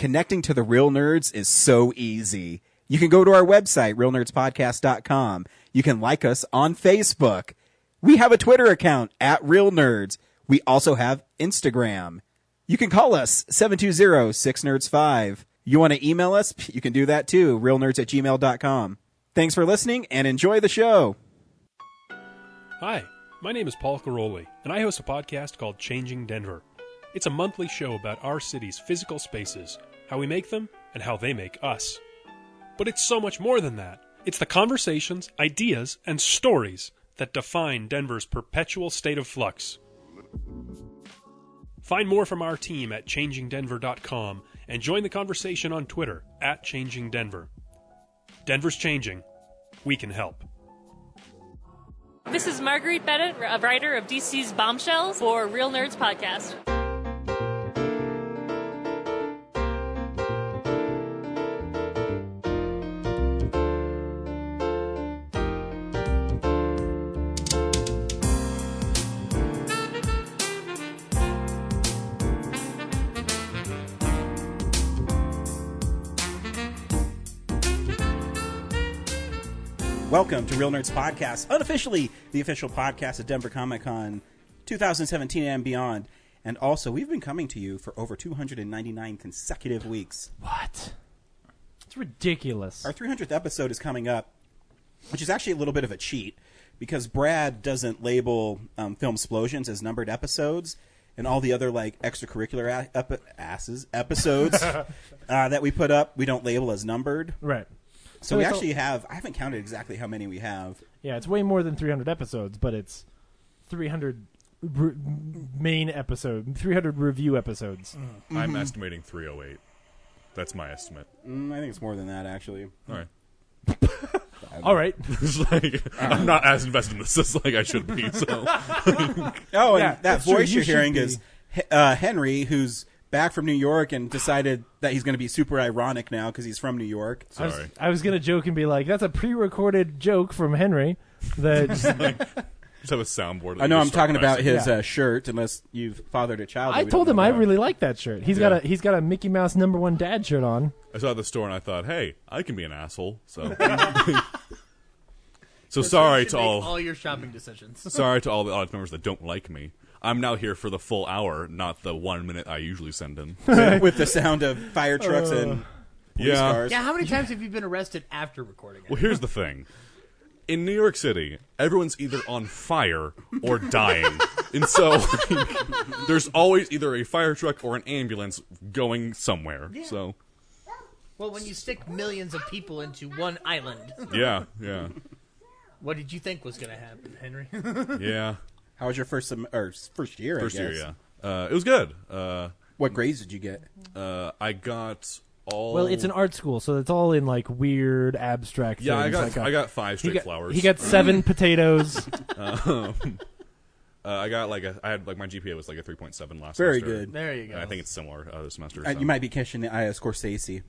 connecting to the real nerds is so easy. You can go to our website, realnerdspodcast.com. You can like us on Facebook. We have a Twitter account at Real Nerds. We also have Instagram. You can call us 720-6nerds5. You want to email us? You can do that too, realnerds@gmail.com. Thanks for listening and enjoy the show. Hi, my name is Paul Caroli, and I host a podcast called Changing Denver. It's a monthly show about our city's physical spaces, how we make them, and how they make us. But it's so much more than that. It's the conversations, ideas, and stories that define Denver's perpetual state of flux. Find more from our team at changingdenver.com and join the conversation on Twitter at changingdenver. Denver's changing. We can help. This is Marguerite Bennett, a writer of DC's Bombshells for Real Nerds Podcast. Welcome to Real Nerds Podcast, unofficially the official podcast of Denver Comic Con 2017 and beyond. And also, we've been coming to you for over 299 consecutive weeks. What? It's ridiculous. Our 300th episode is coming up, which is actually a little bit of a cheat, because Brad doesn't label Film Explosions as numbered episodes, and all the other like extracurricular episodes that we put up, we don't label as numbered. Right. So we actually have, I haven't counted exactly how many we have. Yeah, it's way more than 300 episodes, but it's 300 main episode, 300 review episodes. Mm-hmm. I'm estimating 308. That's my estimate. I think it's more than that, actually. All right. All right. It's like, I'm not as invested in this as like I should be. So. Oh, and Yeah, that true. voice You you're hearing should is Henry, who's back from New York and decided that he's going to be super ironic now because he's from New York. Sorry. I was going to joke and be like, that's a pre-recorded joke from Henry. That Just have a soundboard. I know I'm Just start talking about messing. his Yeah. Shirt, unless you've fathered a child. that I we told don't him know I about. really like that shirt. He's got a Mickey Mouse #1 dad shirt on. I saw it at the store and I thought, hey, I can be an asshole. So. So sorry to all your shopping decisions. sorry to all the audience members that don't like me. I'm now here for the full hour, not the 1 minute I usually send in. with the sound of fire trucks and police cars. Yeah, how many times have you been arrested after recording it? Well, here's the thing. In New York City, everyone's either on fire or dying. And so there's always either a fire truck or an ambulance going somewhere. Yeah. So, Well, when you stick millions of people into one island, yeah. what did you think was going to happen, Henry? Yeah. How was your first year? First I guess. year, yeah. It was good. What grades did you get? I got all... Well, it's an art school, so it's all in like weird abstract Yeah, things. I got 5 straight flowers. He got 7 potatoes. I got like I had like my GPA was like a 3.7 last Very semester. good. There you go. And I think it's similar this semester. You might be catching the eye of Scorsese.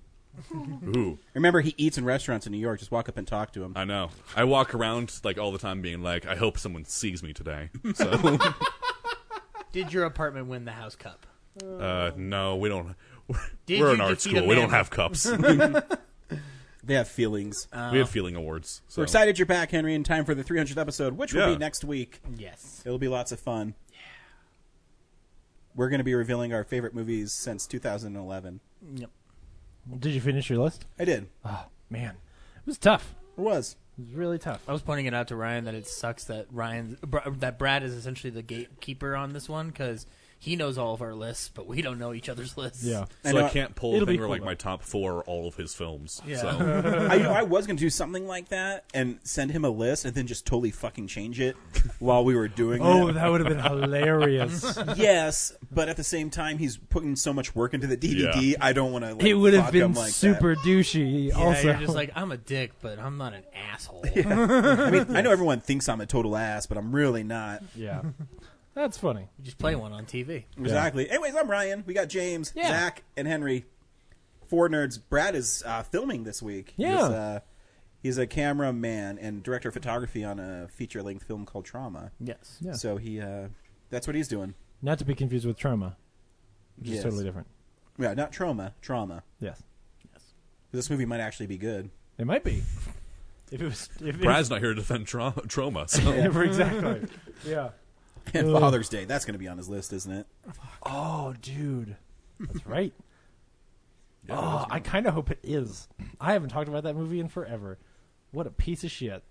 Ooh. Remember, he eats in restaurants in New York. Just walk up and talk to him. I know. I walk around like all the time being like, I hope someone sees me today. So Did your apartment win the house cup? no, we don't. Did We're you an art defeat school. a We don't mammoth? have cups. They have feelings. We have feeling awards. So. We're excited you're back, Henry, in time for the 300th episode, which will Yeah. be next week. Yes. It'll be lots of fun. Yeah. We're going to be revealing our favorite movies since 2011. Yep. Did you finish your list? I did. Oh, man. It was tough. It was. It was really tough. I was pointing it out to Ryan that it sucks that that Brad is essentially the gatekeeper on this one because he knows all of our lists, but we don't know each other's lists. Yeah. So know- I can't pull a It'll thing be where cool, like though. my top 4 are all of his films. Yeah. So I was going to do something like that and send him a list and then just totally fucking change it while we were doing Oh, it. that would have been hilarious. Yes, but at the same time, he's putting so much work into the DVD. Yeah. I don't want to. Like, It would have fuck been him like super douchey. Yeah, also, you're just like, I'm a dick, but I'm not an asshole. That. I mean, I know everyone thinks I'm a total ass, but I'm really not. yeah, that's funny. You just play one on TV. Exactly. Anyways, I'm Ryan. We got James, Yeah. Zach, and Henry. 4 nerds. Brad is filming this week. Yeah. He's a cameraman and director of photography on a feature-length film called Trauma. Yes. Yeah. So that's what he's doing. Not to be confused with Trauma, which Yes. is totally different. Yeah, not trauma. Trauma. Yes, This movie might actually be good. it might be. If it was, if Brad's not here to defend trauma. So exactly. Yeah. And Ugh. Father's Day, that's going to be on his list, isn't it? Oh, dude, that's right. I kind of hope it is. I haven't talked about that movie in forever. What a piece of shit.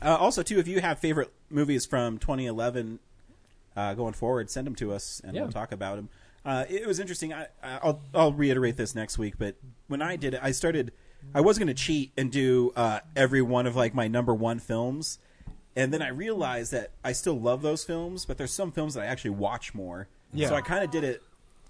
Also, too, if you have favorite movies from 2011 going forward, send them to us, and Yeah. we'll talk about them. It was interesting. I'll reiterate this next week, but when I did it, I was going to cheat and do every one of like my number one films, and then I realized that I still love those films, but there's some films that I actually watch more. Yeah. So I kind of did it,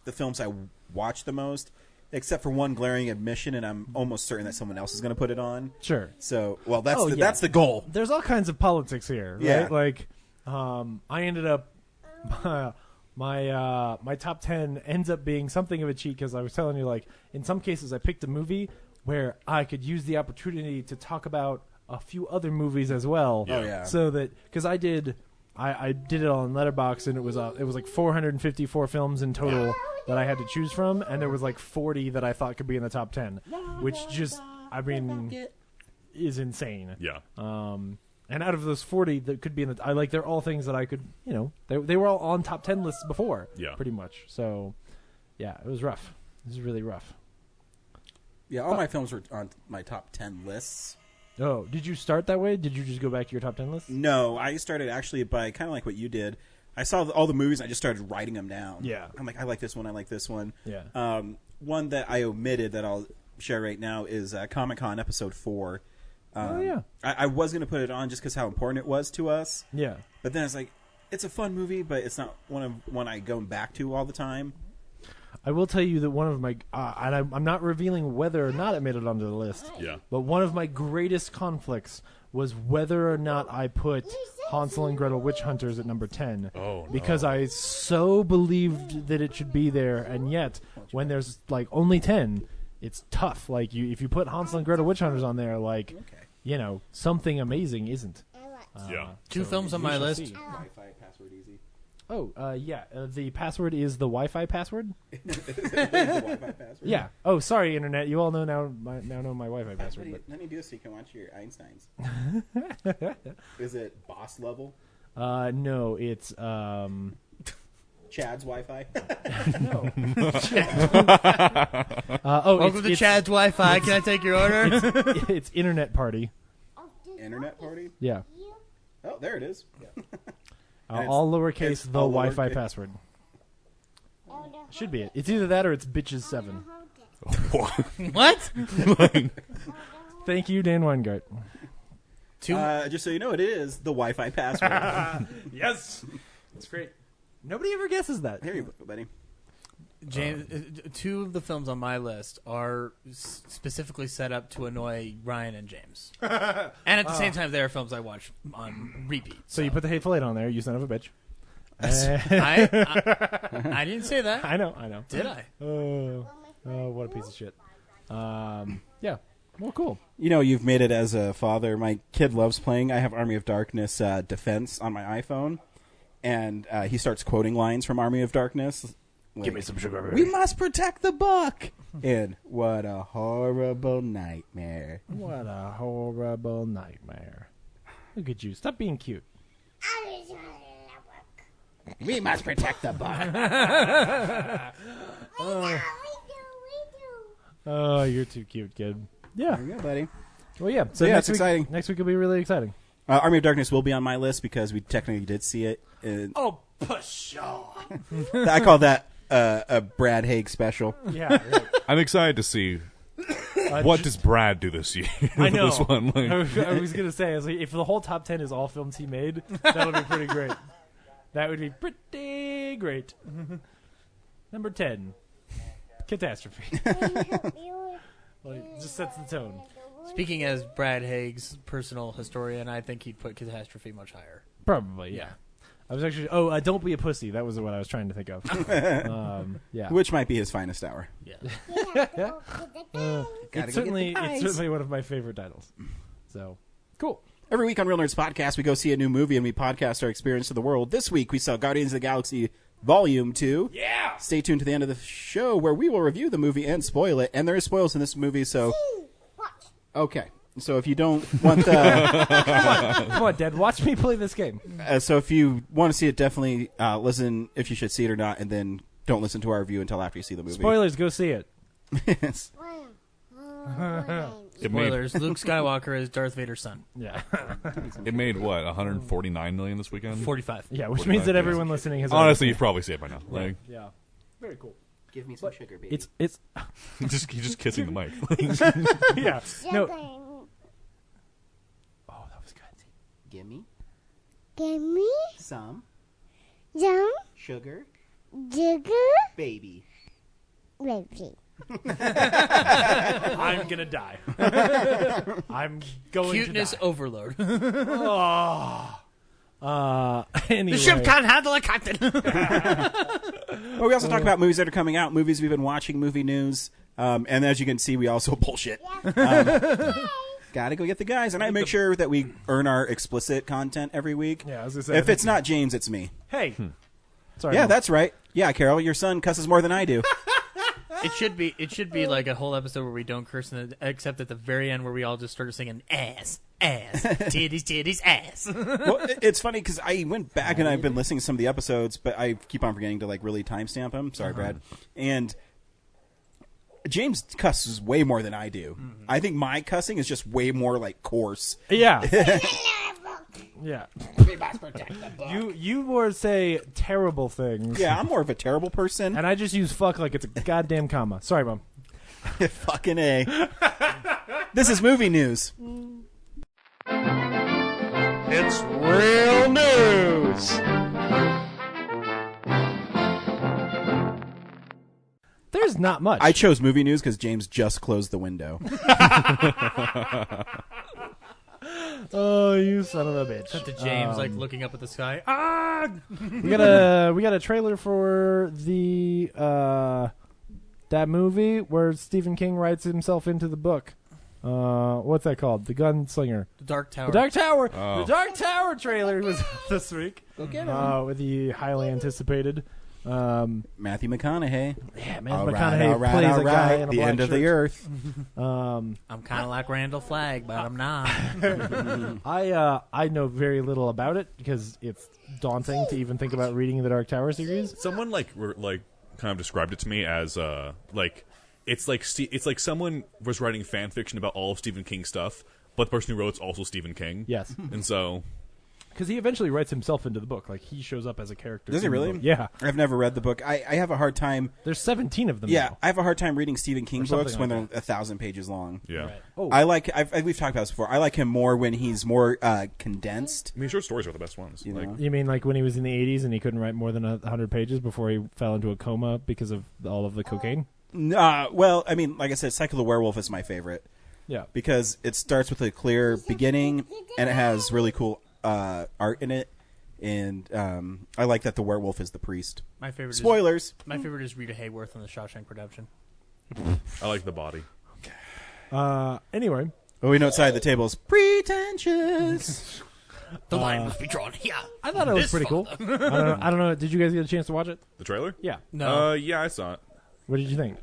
the films I watch the most, except for one glaring admission, and I'm almost certain that someone else is going to put it on. Sure. So, well, that's Oh, the, yeah. that's the goal. There's all kinds of politics here, right? Yeah. Like, I ended up my top 10 ends up being something of a cheat because I was telling you, like, in some cases I picked a movie where I could use the opportunity to talk about a few other movies as well. Yeah. Oh, yeah. So that because I did it on Letterboxd, and it was like 454 films in total that I had to choose from, and there was like 40 that I thought could be in the top 10, which just is insane. yeah. And out of those 40 that could be in the, they're all things that I could, they were all on top 10 lists before. Yeah. Pretty much. So, yeah, it was rough. It was really rough. Yeah, all my films were on my top 10 lists. Oh, did you start that way? Did you just go back to your top 10 list? No, I started actually by kind of like what you did. I saw all the movies and I just started writing them down. Yeah. I'm like, I like this one, I like this one. Yeah. One that I omitted that I'll share right now is Comic-Con Episode 4. Yeah. I was going to put it on just because how important it was to us. Yeah. But then it's like, it's a fun movie, but it's not one I go back to all the time. I will tell you that one of my, and I'm not revealing whether or not it made it onto the list. Yeah. But one of my greatest conflicts was whether or not I put Hansel and Gretel Witch Hunters at number 10. Oh, no. Because I so believed that it should be there, and yet when there's like only 10, it's tough. Like if you put Hansel and Gretel Witch Hunters on there, like something amazing isn't. Yeah. Two films on we my shall list. see. Wi-Fi password easy. Oh, yeah. The password is the Wi-Fi password. Wi-Fi password. Yeah. Oh, sorry, internet. You all know know my Wi-Fi password. But Let me do this so you can watch your Einsteins. Is it boss level? no, it's Chad's Wi-Fi? no. Welcome to Chad's Wi-Fi. Can I take your order? It's Internet Party. Internet party? Yeah. Oh, there it is. And it's- All lowercase, it's the all Wi-Fi lowercase. password. Should be it. It's either that or it's bitches7. What? Thank you, Dan Weingart. Just so you know, it is the Wi-Fi password. Yes. It's great. Nobody ever guesses that. Here you go, buddy. James, two of the films on my list are specifically set up to annoy Ryan and James, and at the same time, they are films I watch on repeat. So you put the Hateful Eight on there, you son of a bitch. I didn't say that. I know. Did I? Oh, what a piece of shit. Yeah. Well, cool. You know, you've made it as a father. My kid loves playing. I have Army of Darkness Defense on my iPhone, and he starts quoting lines from Army of Darkness. Like, Give me some sugar. we must protect the book. And what a horrible nightmare. What a horrible nightmare. Look at you. Stop being cute. We must protect the book. Oh, you're too cute, kid. Yeah. There you go, buddy. Well, yeah. So Yeah, next it's week, exciting. Next week will be really exciting. Army of Darkness will be on my list because we technically did see it. Oh, pshaw. I call that a Brad Haig special. Yeah. Right. I'm excited to see what does Brad do this year. I know. This one, like, I was gonna say, I was like, if the whole top 10 is all films he made, that would be pretty great. That would be pretty great. Number 10, Catastrophe. Just sets the tone. Speaking as Brad Haig's personal historian, I think he'd put Catastrophe much higher. Probably, yeah. I was actually. Don't be a pussy. That was what I was trying to think of. Yeah. Which might be his finest hour. Yeah. It's certainly one of my favorite titles. So cool. Every week on Real Nerds Podcast, we go see a new movie and we podcast our experience to the world. This week, we saw Guardians of the Galaxy Volume 2. Yeah! Stay tuned to the end of the show where we will review the movie and spoil it. And there is spoils in this movie, so... Okay. So if you don't want the... Come on, Dad, watch me play this game. So if you want to see it, definitely listen if you should see it or not, and then don't listen to our review until after you see the movie. Spoilers, go see it. Yes. Spoilers: Luke Skywalker is Darth Vader's son. Yeah. It made what 149 million this weekend. 45. Yeah, which means that everyone listening has Honestly, you probably see it by now. Like, Yeah. Very cool. Give me some sugar, baby. It's he's just kissing the mic. yeah. No. Oh, that was good. Give me Give me some some sugar, sugar, baby. baby. I'm gonna die. I'm going Cuteness to die. overload. Anyway. The ship can't handle a captain. Well, we also talk about movies that are coming out, movies we've been watching, movie news, and as you can see, we also bullshit. Gotta go get the guys, and I make sure that we earn our explicit content every week. Yeah, I was gonna say, I if think it's not James, it's me. Hey. Sorry. Yeah, Mom. that's right. Yeah, Carol, your son cusses more than I do. It should be like a whole episode where we don't curse, except at the very end where we all just started singing ass, titties, titties, ass. Well, it's funny because I went back and I've been listening to some of the episodes, but I keep on forgetting to like really timestamp them. Sorry, Brad. And James cusses way more than I do. I think my cussing is just way more like coarse. Yeah. Yeah. You more say terrible things. Yeah, I'm more of a terrible person. And I just use fuck like it's a goddamn comma. Sorry, Mom. Fucking A. This is movie news. It's real news. There's not much. I chose movie news because James just closed the window. Oh, you son of a bitch. Cut to James like looking up at the sky. We got a trailer for the that movie where Stephen King writes himself into the book. What's that called? The Gunslinger. The Dark Tower. The Dark Tower. Oh. The Dark Tower trailer was this week. Go get him. With the highly anticipated. Matthew McConaughey. Yeah, man, All McConaughey right, plays a guy in a the black end of the shirt. earth. I'm kind of like Randall Flagg, but I'm not. I know very little about it because it's daunting to even think about reading the Dark Tower series. Someone like kind of described it to me as like it's like someone was writing fan fiction about all of Stephen King's stuff, but the person who wrote it's also Stephen King. Yes, And so because he eventually writes himself into the book. Like he shows up as a character. Does he in the really? book. Yeah. I've never read the book. I have a hard time. There's 17 of them. Yeah, now. I have a hard time reading Stephen King Or something books when like they're 1,000 pages long. yeah. Right. Oh, We've talked about this before. I like him more when he's more condensed. I mean, short stories are the best ones. You Like, know? you mean like when he was in the 80s and he couldn't write more than 100 pages before he fell into a coma because of all of the cocaine? Well, I mean, like I said, Cycle of the Werewolf is my favorite Yeah. because it starts with a clear beginning and it has really cool art in it. And I like that the werewolf is the priest. My favorite. Spoilers. My favorite is Rita Hayworth in The Shawshank Redemption. I like the body. Anyway, What we know outside the table is pretentious. The line must be drawn here. I thought it was This pretty cool. I don't know. Did you guys get a chance to watch it? The trailer? Yeah. No. Yeah, I saw it. What did you think?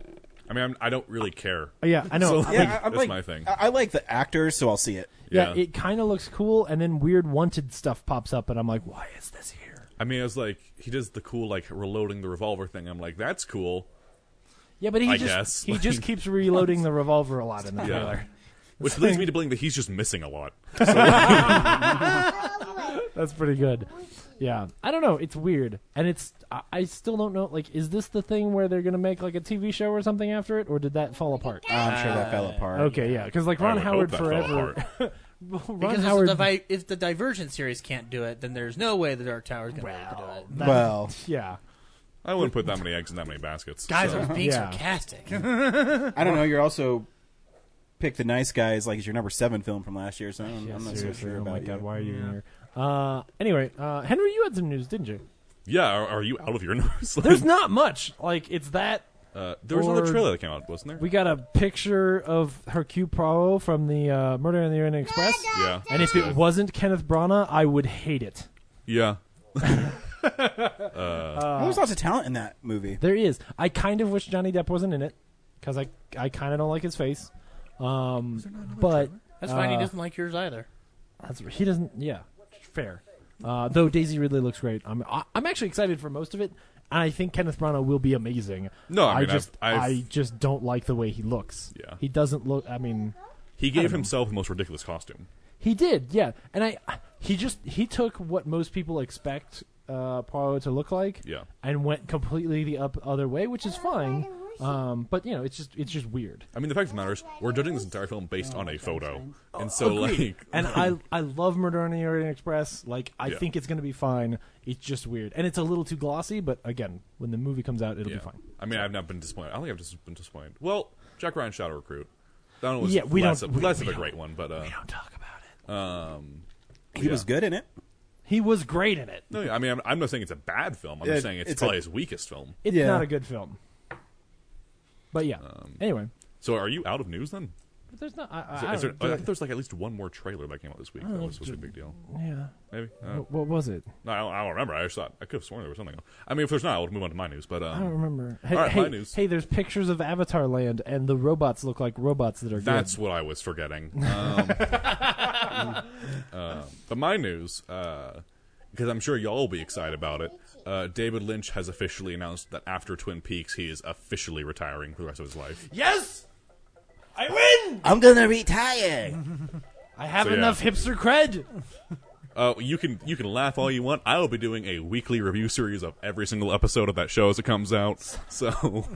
I mean, I don't really care. Oh, yeah, I know. So, Yeah, I'm that's like, my thing. I like the actors, so I'll see it. Yeah, it kind of looks cool, and then weird wanted stuff pops up, and I'm like, why is this here? I mean, it's like he does the cool like reloading the revolver thing. I'm like, that's cool. Yeah, but I guess. he just keeps reloading the revolver a lot in the Yeah. trailer. Which leads me to believe that he's just missing a lot. That's pretty good. Yeah, I don't know. It's weird, and I still don't know. Like, is this the thing where they're gonna make like a TV show or something after it, or did that fall apart? I'm sure that fell apart. Okay, yeah, because like I Ron would Howard hope that fell forever. apart. Ron Because Howard. if the Divergent series can't do it, then there's no way the Dark Tower is going to be able to do it. Well, Yeah. I wouldn't put that many eggs in that many baskets. Guys, so. I was being Yeah. sarcastic. I don't know. You're also Pick the Nice Guys like it's your number 7 film from last year, so Yeah, I'm not so seriously, sure oh about my God, you. why are you in here? Anyway, Henry, you had some news, didn't you? Yeah, are you out of your nose? There's not much. Like, it's that. There was another or- trailer that came out, wasn't there? We got a picture of Hercule Poirot from the Murder on the Orient Express. Yeah. And if it wasn't Kenneth Branagh, I would hate it. Yeah. There's lots of talent in that movie. There is. I kind of wish Johnny Depp wasn't in it because I kind of don't like his face. But That's fine. He doesn't like yours either. he doesn't. Yeah, fair. Though Daisy Ridley looks great. I'm actually excited for most of it. And I think Kenneth Branagh will be amazing. No, I mean, I just don't like the way he looks. Yeah. He doesn't look. I mean, he gave himself the most ridiculous costume. he did. Yeah, and he took what most people expect Poirot to look like. Yeah. And went completely the other way, which is fine. But it's just weird. I mean, the fact of the matter is, we're judging this entire film based on a photo, and so And I love Murder on the Orient Express. Like, I think it's going to be fine. It's just weird, and it's a little too glossy. But again, when the movie comes out, it'll be fine. I mean, I've not been disappointed. I don't think I've just been disappointed. Well, Jack Ryan's Shadow Recruit. That one was less of a great one, but We don't talk about it. He was good in it. He was great in it. No, I mean, I'm not saying it's a bad film. I'm just saying it's probably his weakest film. It's not a good film. But yeah. Anyway, So, are you out of news then? but there's not. I think there's like at least one more trailer that came out this week. That was supposed to be a big deal. Yeah. Maybe. What was it? No, I don't remember. I just thought I could have sworn there was something else. I mean, if there's not, I'll move on to my news. But I don't remember. Hey, all right, hey, my news. hey, there's pictures of Avatar Land, and the robots look like robots that are That's what I was forgetting. But my news, because I'm sure y'all will be excited about it. David Lynch has officially announced that after Twin Peaks, he is officially retiring for the rest of his life. Yes! I win! I'm gonna retire. I have So, yeah. enough hipster cred. You can laugh all you want. I will be doing a weekly review series of every single episode of that show as it comes out. So,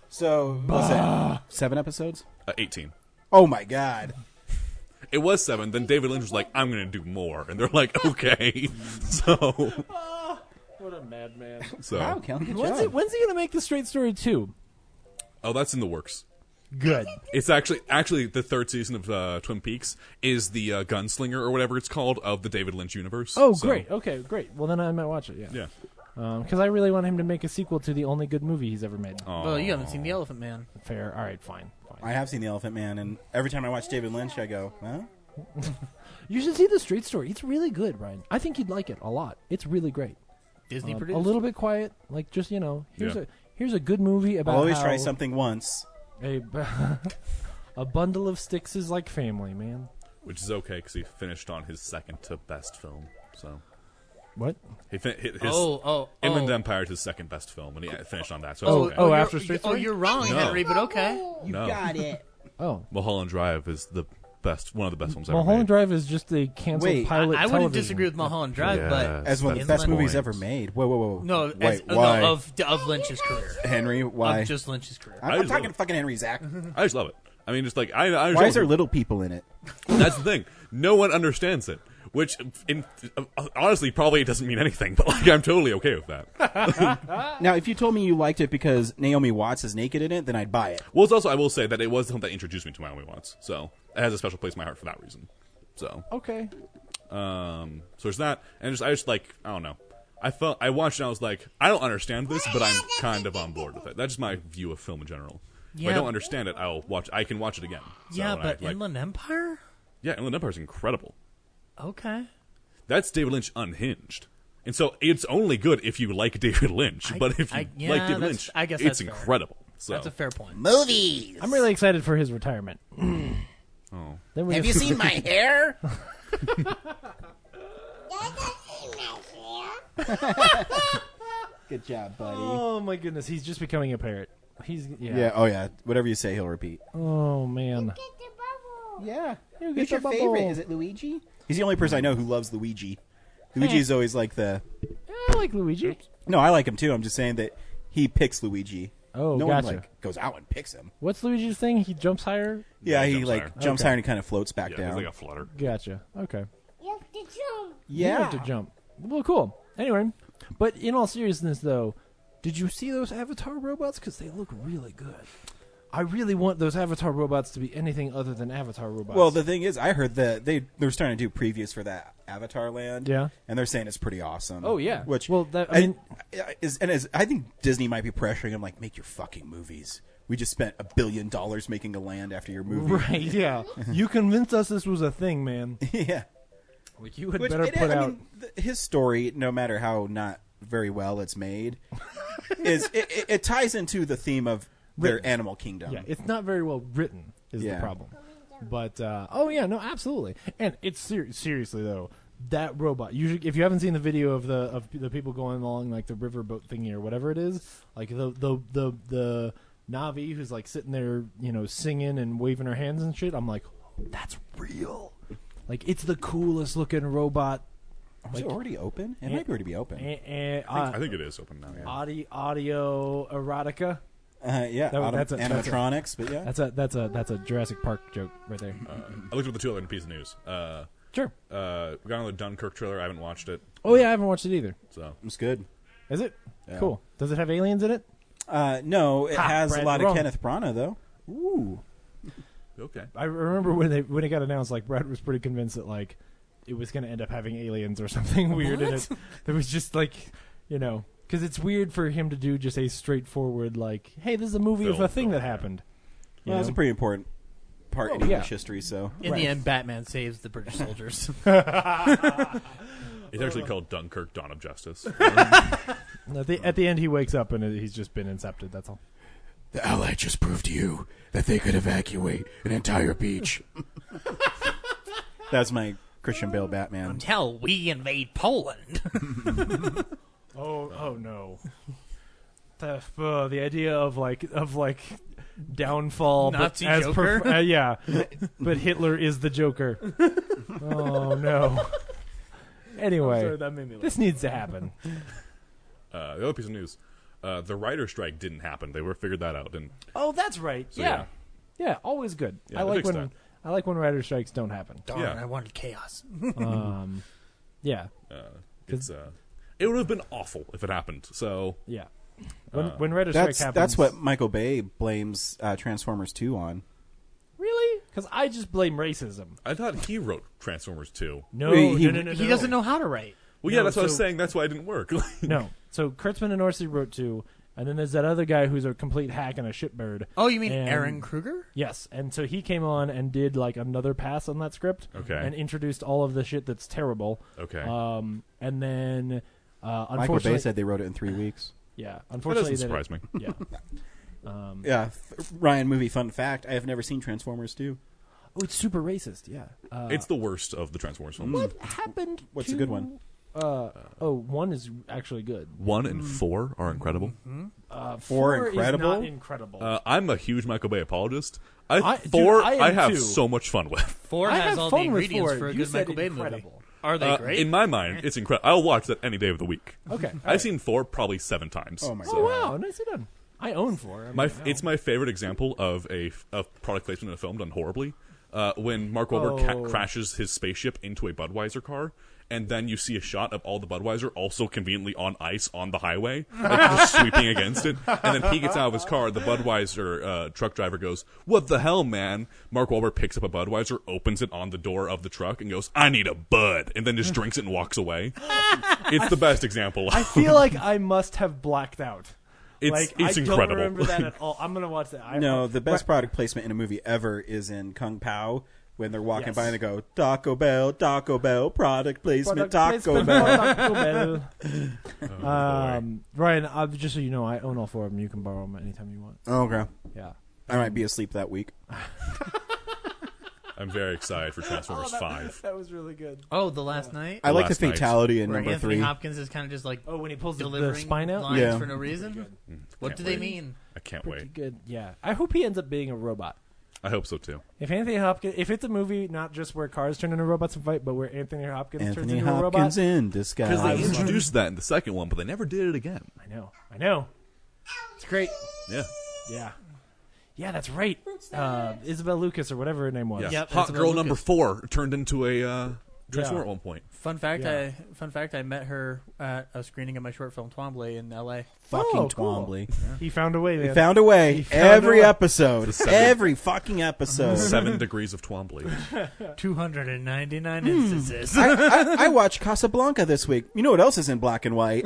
So, what's it? 7 episodes? 18. Oh my god. It was 7. Then David Lynch was like, "I'm going to do more," and they're like, "Okay." So, What a madman. Wow, Kelly, good When's job. he gonna make The Straight Story 2? oh, that's in the works. Good. It's actually the 3rd season of Twin Peaks is the gunslinger or whatever it's called of the David Lynch universe. Oh, So, great. Okay, great. Well, then I might watch it, yeah. Yeah. Because I really want him to make a sequel to the only good movie he's ever made. Well, you haven't seen The Elephant Man. Fair. All right, fine. I have seen The Elephant Man, and every time I watch David Lynch, I go, well, You should see The Straight Story. It's really good, Ryan. I think you'd like it a lot. It's really great. Disney A produced. little bit quiet, like just here's Yeah. a good movie about I'll always how try something once. a bundle of sticks is like family, man. Which is okay because he finished on his second to best film. So What? he his Inland Empire is his second best film, and he finished on that. So it's okay. you're- after Straight Story? you're wrong, No. Henry, but okay. You No. got it. Oh, Mulholland Drive is one of the best films ever Mulholland made. Drive is just a canceled Wait, pilot. I wouldn't television. disagree with Mulholland Drive, but As one of the That's best the movies point. ever made. Whoa. no, Wait, why? of Lynch's career. Henry, why? Of just Lynch's career. I'm just talking love it. fucking Henry, Zach. I just love it. I mean, just like I Why is there little people in it? That's the thing. No one understands it. Which, honestly, probably doesn't mean anything. But like, I'm totally okay with that. Now, if you told me you liked it because Naomi Watts is naked in it, then I'd buy it. Well, it's also I will say that it was the film that introduced me to Naomi Watts, so it has a special place in my heart for that reason. So, Okay. so there's that, and I just like I don't know. I watched it and I was like, I don't understand this, but I'm kind of on board with it. That's just my view of film in general. If I Yeah. don't understand it, I can watch it again. So, Yeah, and but I, like, Inland Empire? yeah, Inland Empire is incredible. Okay. That's David Lynch unhinged. And so it's only good if you like David Lynch. But if you yeah, like David that's- Lynch, I guess it's that's fair. incredible. So That's a fair point. Movies. I'm really excited for his retirement. Oh. Then we Have you seen my hair? Good job, buddy. Oh my goodness, he's just becoming a parrot. He's Yeah. Oh yeah. Whatever you say, he'll repeat. Oh man. Yeah. You Who's get your the bubble. favorite? Is it Luigi? He's the only person I know who loves Luigi. Luigi's always like the. I like Luigi. No, I like him too. I'm just saying that he picks Luigi. Oh, no gotcha. one like goes out and picks him. What's Luigi's thing? He jumps higher. Yeah, he jumps like higher. jumps Okay. higher and he kind of floats back Yeah, down. he's like a flutter. Gotcha. Okay. You have to jump. You have to jump. Well, cool. Anyway, but in all seriousness, though, did you see those Avatar robots? Because they look really good. I really want those Avatar robots to be anything other than Avatar robots. Well, the thing is, I heard that they're starting to do previews for that Avatar Land. Yeah. and they're saying it's pretty awesome. Oh, yeah. Which Well, that- I mean- I think Disney might be pressuring him, like, make your fucking movies. We just spent $1 billion making a land after your movie. right? Yeah. You convinced us this was a thing, man. Yeah. Like you had Which, better put out. his story, no matter how not very well it's made is it ties into the theme of their animal kingdom. Yeah, it's not very well written is the problem. But absolutely. And it's seriously though, that robot. Usually, if you haven't seen the video of the people going along like the riverboat thingy or whatever it is, like the Na'vi who's like sitting there, singing and waving her hands and shit. I'm like, oh, that's real. Like it's the coolest looking robot. Was it already open? It might already be open. I think it is open now. Yeah. Audio erotica. That's animatronics, but yeah, that's a Jurassic Park joke right there. I looked at the two other pieces of news. Sure. We got on the Dunkirk trailer. I haven't watched it. Oh yeah, I haven't watched it either. So it's good. Is it? Yeah. Cool. Does it have aliens in it? No, it has Brad, a lot wrong. of Kenneth Branagh though. Ooh. Okay. I remember when it got announced, like Brad was pretty convinced that like it was going to end up having aliens or something weird in it. There was just like, because it's weird for him to do just a straightforward like, hey, this is a movie of a thing that happened. Well, it's a pretty important part in English history. So in the end, Batman saves the British soldiers. It's actually called Dunkirk: Dawn of Justice. At the end, he wakes up and he's just been incepted. That's all. The Allies just proved to you that they could evacuate an entire beach. That's my Christian Bale Batman. Until we invade Poland. Oh no. The idea of downfall, Nazi but Joker? but Hitler is the Joker. Oh no. Anyway, sorry, that made me laugh. this needs to happen. The other piece of news: the writer strike didn't happen. They figured that out, and Oh, that's right. So, yeah, always good. Yeah, I they like fixed when that. I like when writer strikes don't happen. Darn, Yeah. I wanted chaos. Yeah, it would have been awful if it happened. So yeah. When writer strike happens, that's what Michael Bay blames Transformers 2 on. Really? Because I just blame racism. I thought he wrote Transformers 2. No, He no. He doesn't know how to write. Well, yeah, No, that's what I was so- saying. That's why it didn't work. No. So Kurtzman and Orsi wrote 2, and then there's that other guy who's a complete hack and a shitbird. Oh, you mean And- Aaron Kruger? Yes, and so he came on and did like another pass on that script, Okay. and introduced all of the shit that's terrible. Okay. And then Michael unfortunately, Bay said they wrote it in 3 weeks. yeah, That unfortunately, doesn't surprise me. Yeah. Yeah, Ryan, movie fun fact: I have never seen Transformers 2. Oh, it's super racist. Yeah. It's the worst of the Transformers films. What happened? What's to, a good one? 1 is actually good. 1 and 4 are incredible. 4 incredible? Is not incredible. I'm a huge Michael Bay apologist. Dude, 4 I am I have too. so much fun with. 4 I has have all the fun with ingredients 4. for a You good said Michael Bay movie. incredible. Are they great? In my mind, it's incredible. I'll watch that any day of the week. Okay. I've seen 4 probably 7 times. Oh my Oh wow, nicely done. I own 4. I mean, It's my favorite example of product placement in a film done horribly. When Mark Wahlberg crashes his spaceship into a Budweiser car, and then you see a shot of all the Budweiser also conveniently on ice on the highway, like just sweeping against it. And then he gets out of his car. The Budweiser truck driver goes, "What the hell, man?" Mark Wahlberg picks up a Budweiser, opens it on the door of the truck, and goes, "I need a Bud," and then just drinks it and walks away. It's the best example. I feel like I must have blacked out. It's I incredible. don't remember that at all. I'm gonna watch that. No, the best product placement in a movie ever is in Kung Pao when they're walking Yes. by and they go, Taco Bell, product placement, Product Taco placement, Bell. Taco Bell. Ryan, just so you know, I own all 4 of them. You can borrow them anytime you want. Okay. Yeah. I might be asleep that week. I'm very excited for Transformers 5. That was really good. Oh, The Last Night? I like the Last Night. fatality in Where number Anthony 3. Hopkins is kind of just like Oh, when he pulls the delivering spine out? lines Yeah. for no reason? What Can't do they wait. mean? I can't Pretty wait. good. Yeah. I hope he ends up being a robot. I hope so too. If Anthony Hopkins, if it's a movie not just where cars turn into robots and fight, but where Anthony Hopkins turns Anthony into a robot. Hopkins in Because disguise. they introduced that in the second one, but they never did it again. I know. It's great. Yeah. Yeah, that's right. Isabel Lucas or whatever her name was. Yeah. Yep, Hot Isabel girl Lucas. number 4 turned into a Transformer at one point. Fun fact, Yeah. I met her at a screening of my short film Twombly in L.A. Fucking Oh, cool. Twombly. He found a way, man. He found a way. He found Every a way. episode. Every fucking episode. 7 degrees of Twombly. 299 instances. I watched Casablanca this week. You know what else is in black and white?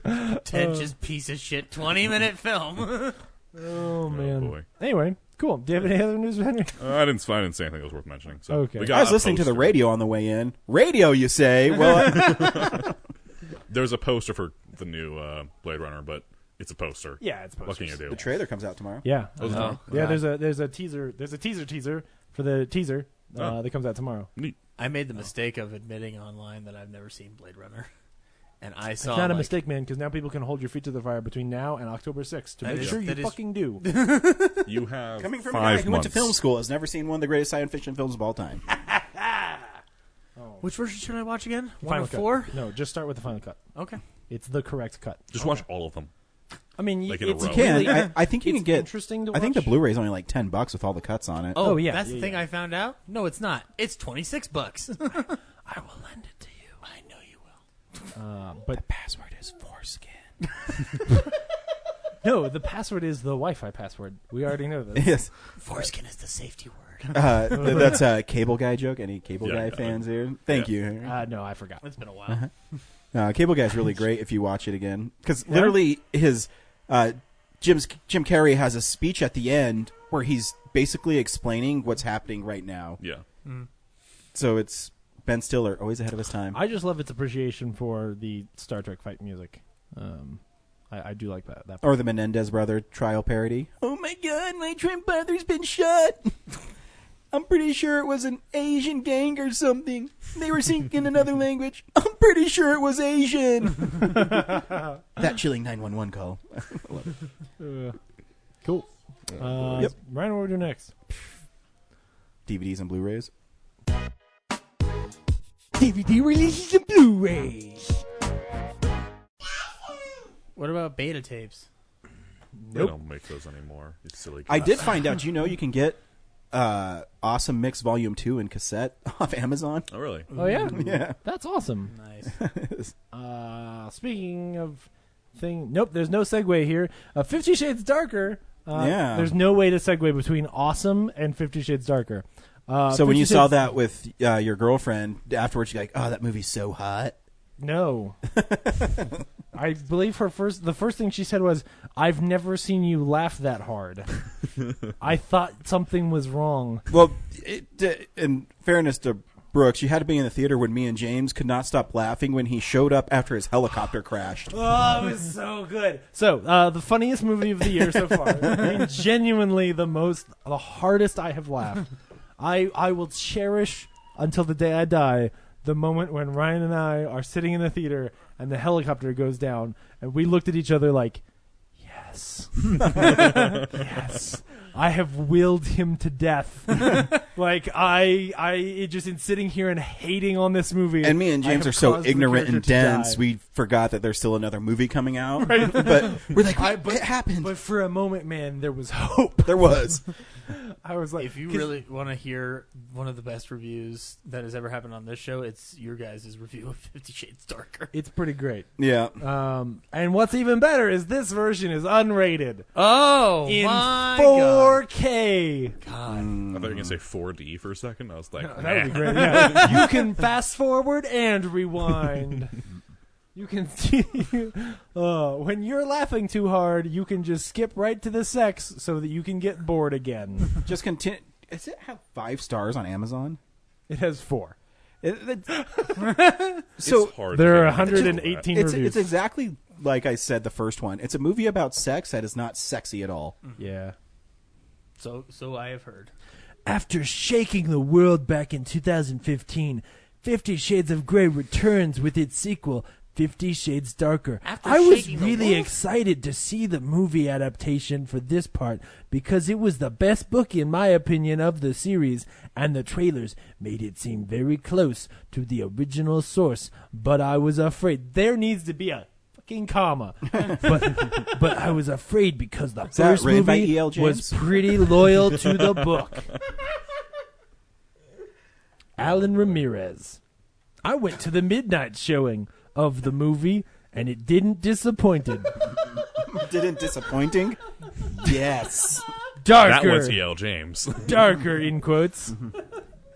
Pretentious piece of shit 20-minute film. Oh man. boy. Anyway, cool. Cool. Do you have any other news, Henry? I didn't say anything that was worth mentioning. So Okay. we got I was a listening to the poster. radio on the way in. Radio, you say? Well, There's a poster for the new Blade Runner, but it's a poster. Yeah, it's What can you posters. do? the trailer comes out tomorrow. Yeah. Oh, Yeah, God. there's a teaser for the teaser that comes out tomorrow. Neat. I made the mistake of admitting online that I've never seen Blade Runner, and I saw It's not a like, mistake, man, because now people can hold your feet to the fire between now and October 6th to That make is- sure you that is- fucking do. You have Coming from a 5 guy months. who went to film school, has never seen one of the greatest science fiction films of all time. Which version should I watch again? One Final of cut. 4? No, just start with the final cut. Okay. It's the correct cut. Just watch all of them. I mean, Like in a it's row. You can. really- I think you can it's get. interesting to I think the watch. Blu-ray's only like $10 with all the cuts on it. Oh, yeah, that's yeah, the thing yeah. I found out? No, it's not. It's $26. I will lend it to you. I know you will. But Password is foreskin. no, the password is the Wi-Fi password. We already know this. Yes. Foreskin is the safety word. That's a Cable Guy joke. Any Cable Yeah, Guy fans here? Thank yeah. you. No, I forgot. It's been a while. Cable Guy's really great if you watch it again, because literally his Jim Carrey has a speech at the end where he's basically explaining what's happening right now. Yeah. So it's Ben Stiller, always ahead of his time. I just love its appreciation for the Star Trek fight music. I do like that. Or the Menendez brother trial parody. Oh my God, my twin brother's been shot. I'm pretty sure it was an Asian gang or something. They were singing another language. I'm pretty sure it was Asian. That chilling 911 call. Cool. Yep. Ryan, what do we do next? DVDs and Blu-rays. DVD releases and Blu-rays. What about beta tapes? They don't make those anymore. It's silly. I did find out, you can get Awesome Mix Volume 2 in cassette off Amazon. Oh, really? Oh yeah, Yeah. that's awesome. Nice. Speaking of nope, there's no segue here. 50 Shades Darker. Yeah. There's no way to segue between Awesome and 50 Shades Darker. So when 50 you saw Shades- that with your girlfriend, afterwards you're like, oh, that movie's so hot. No. I believe the first thing she said was, "I've never seen you laugh that hard." I thought something was wrong. Well, in fairness to Brooks, you had to be in the theater when me and James could not stop laughing when he showed up after his helicopter crashed. Oh, it was so good. So, the funniest movie of the year so far. I mean, genuinely the hardest I have laughed. I will cherish until the day I die the moment when Ryan and I are sitting in the theater and the helicopter goes down and we looked at each other like, yes. Yes. I have willed him to death. Like I just in sitting here and hating on this movie. And me and I James have are so caused the ignorant and character to dense, die. we forgot that there's still another movie coming out. But we're like, it happened. But for a moment, man, there was hope. There was. I was like, If you 'cause- really want to hear one of the best reviews that has ever happened on this show, it's your guys' review of 50 Shades Darker. it's pretty great. Yeah. And what's even better is this version is unrated Oh, in my 4K. God. I thought you were gonna say 4D for a second. I was like, That would be great. Yeah. You can fast forward and rewind. You can see when you're laughing too hard, you can just skip right to the sex so that you can get bored again. Just continue. Does it have 5 stars on Amazon? It has 4. So it's hard. There to are get into 118 that. it's reviews. exactly like I said the first one. It's a movie about sex that is not sexy at all. Yeah. So I have heard. After shaking the world back in 2015, 50 Shades of Grey returns with its sequel, 50 Shades Darker. After I was shaking the really world? excited to see the movie adaptation for this part because it was the best book, in my opinion, of the series, and the trailers made it seem very close to the original source. But I was afraid. There needs to be a fucking comma. but I was afraid because the that first written by movie E.L. was James? pretty loyal to the book. Alan Ramirez. I went to the midnight showing of the movie, and it didn't disappoint. Didn't disappointing? Yes. Darker, That was E.L. James. darker in quotes,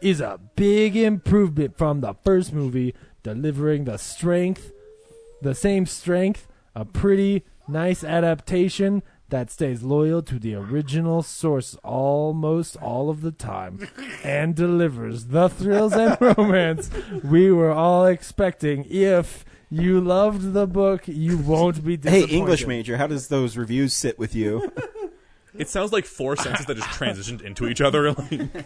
is a big improvement from the first movie, delivering the same strength, a pretty nice adaptation that stays loyal to the original source almost all of the time and delivers the thrills and romance we were all expecting. If you loved the book, you won't be disappointed. Hey, English major, how does those reviews sit with you? It sounds like four sentences that just transitioned into each other.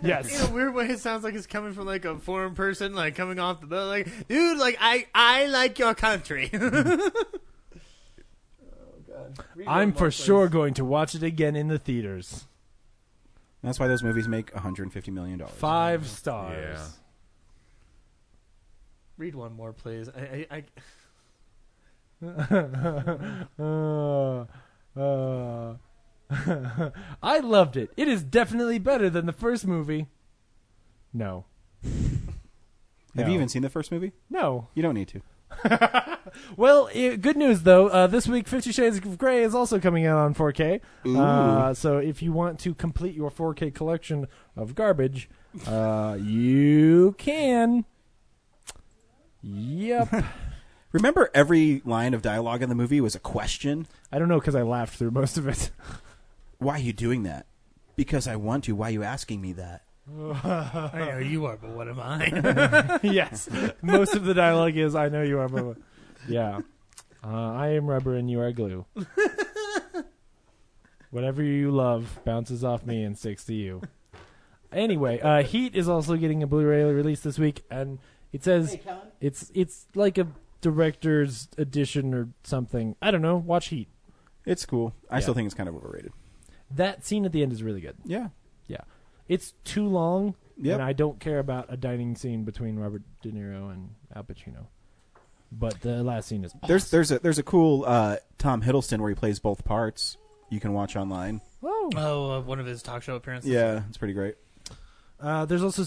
Yes. In a weird way, it sounds like it's coming from like a foreign person, like coming off the boat, like, dude, like I like your country. I'm for sure going to watch it again in the theaters. That's why those movies make $150 million. 5 stars. Yeah. Read one more, please. I loved it. It is definitely better than the first movie. No. Have you even seen the first movie? No. You don't need to. Well, good news, though. This week, 50 Shades of Grey is also coming out on 4K. So if you want to complete your 4K collection of garbage, you can. Yep. Remember, every line of dialogue in the movie was a question? I don't know, because I laughed through most of it. Why are you doing that? Because I want to. Why are you asking me that? I know you are, but what am I? Yes. Most of the dialogue is, I know you are, but... Yeah. I am rubber and you are glue. Whatever you love bounces off me and sticks to you. Anyway, Heat is also getting a Blu-ray release this week, and it says it's like a director's edition or something. I don't know. Watch Heat. It's cool. I still think it's kind of overrated. That scene at the end is really good. Yeah. Yeah. It's too long, Yep. and I don't care about a dining scene between Robert De Niro and Al Pacino. But the last scene is awesome. There's a cool Tom Hiddleston where he plays both parts. You can watch online. Oh. One of his talk show appearances. Yeah, it's pretty great. There's also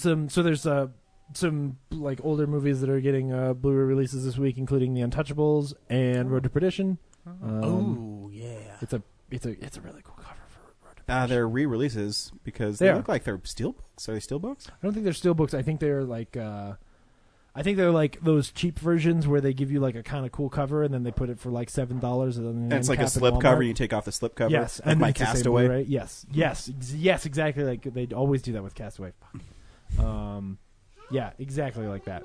some like older movies that are getting Blu-ray releases this week, including The Untouchables and Road to Perdition. Oh yeah, it's a really cool cover for Road to Perdition. They're re-releases because They they are. look like they're steelbooks. Are they steelbooks? I don't think they're steelbooks. I think they're like those cheap versions where they give you like a kind of cool cover and then they put it for like $7 and then And it's like a cap at slip Walmart. cover. You take off the slip cover. Yes, like and my it's the same Castaway. Blu-ray. Yes, exactly. Like they always do that with Castaway. Yeah, exactly like that.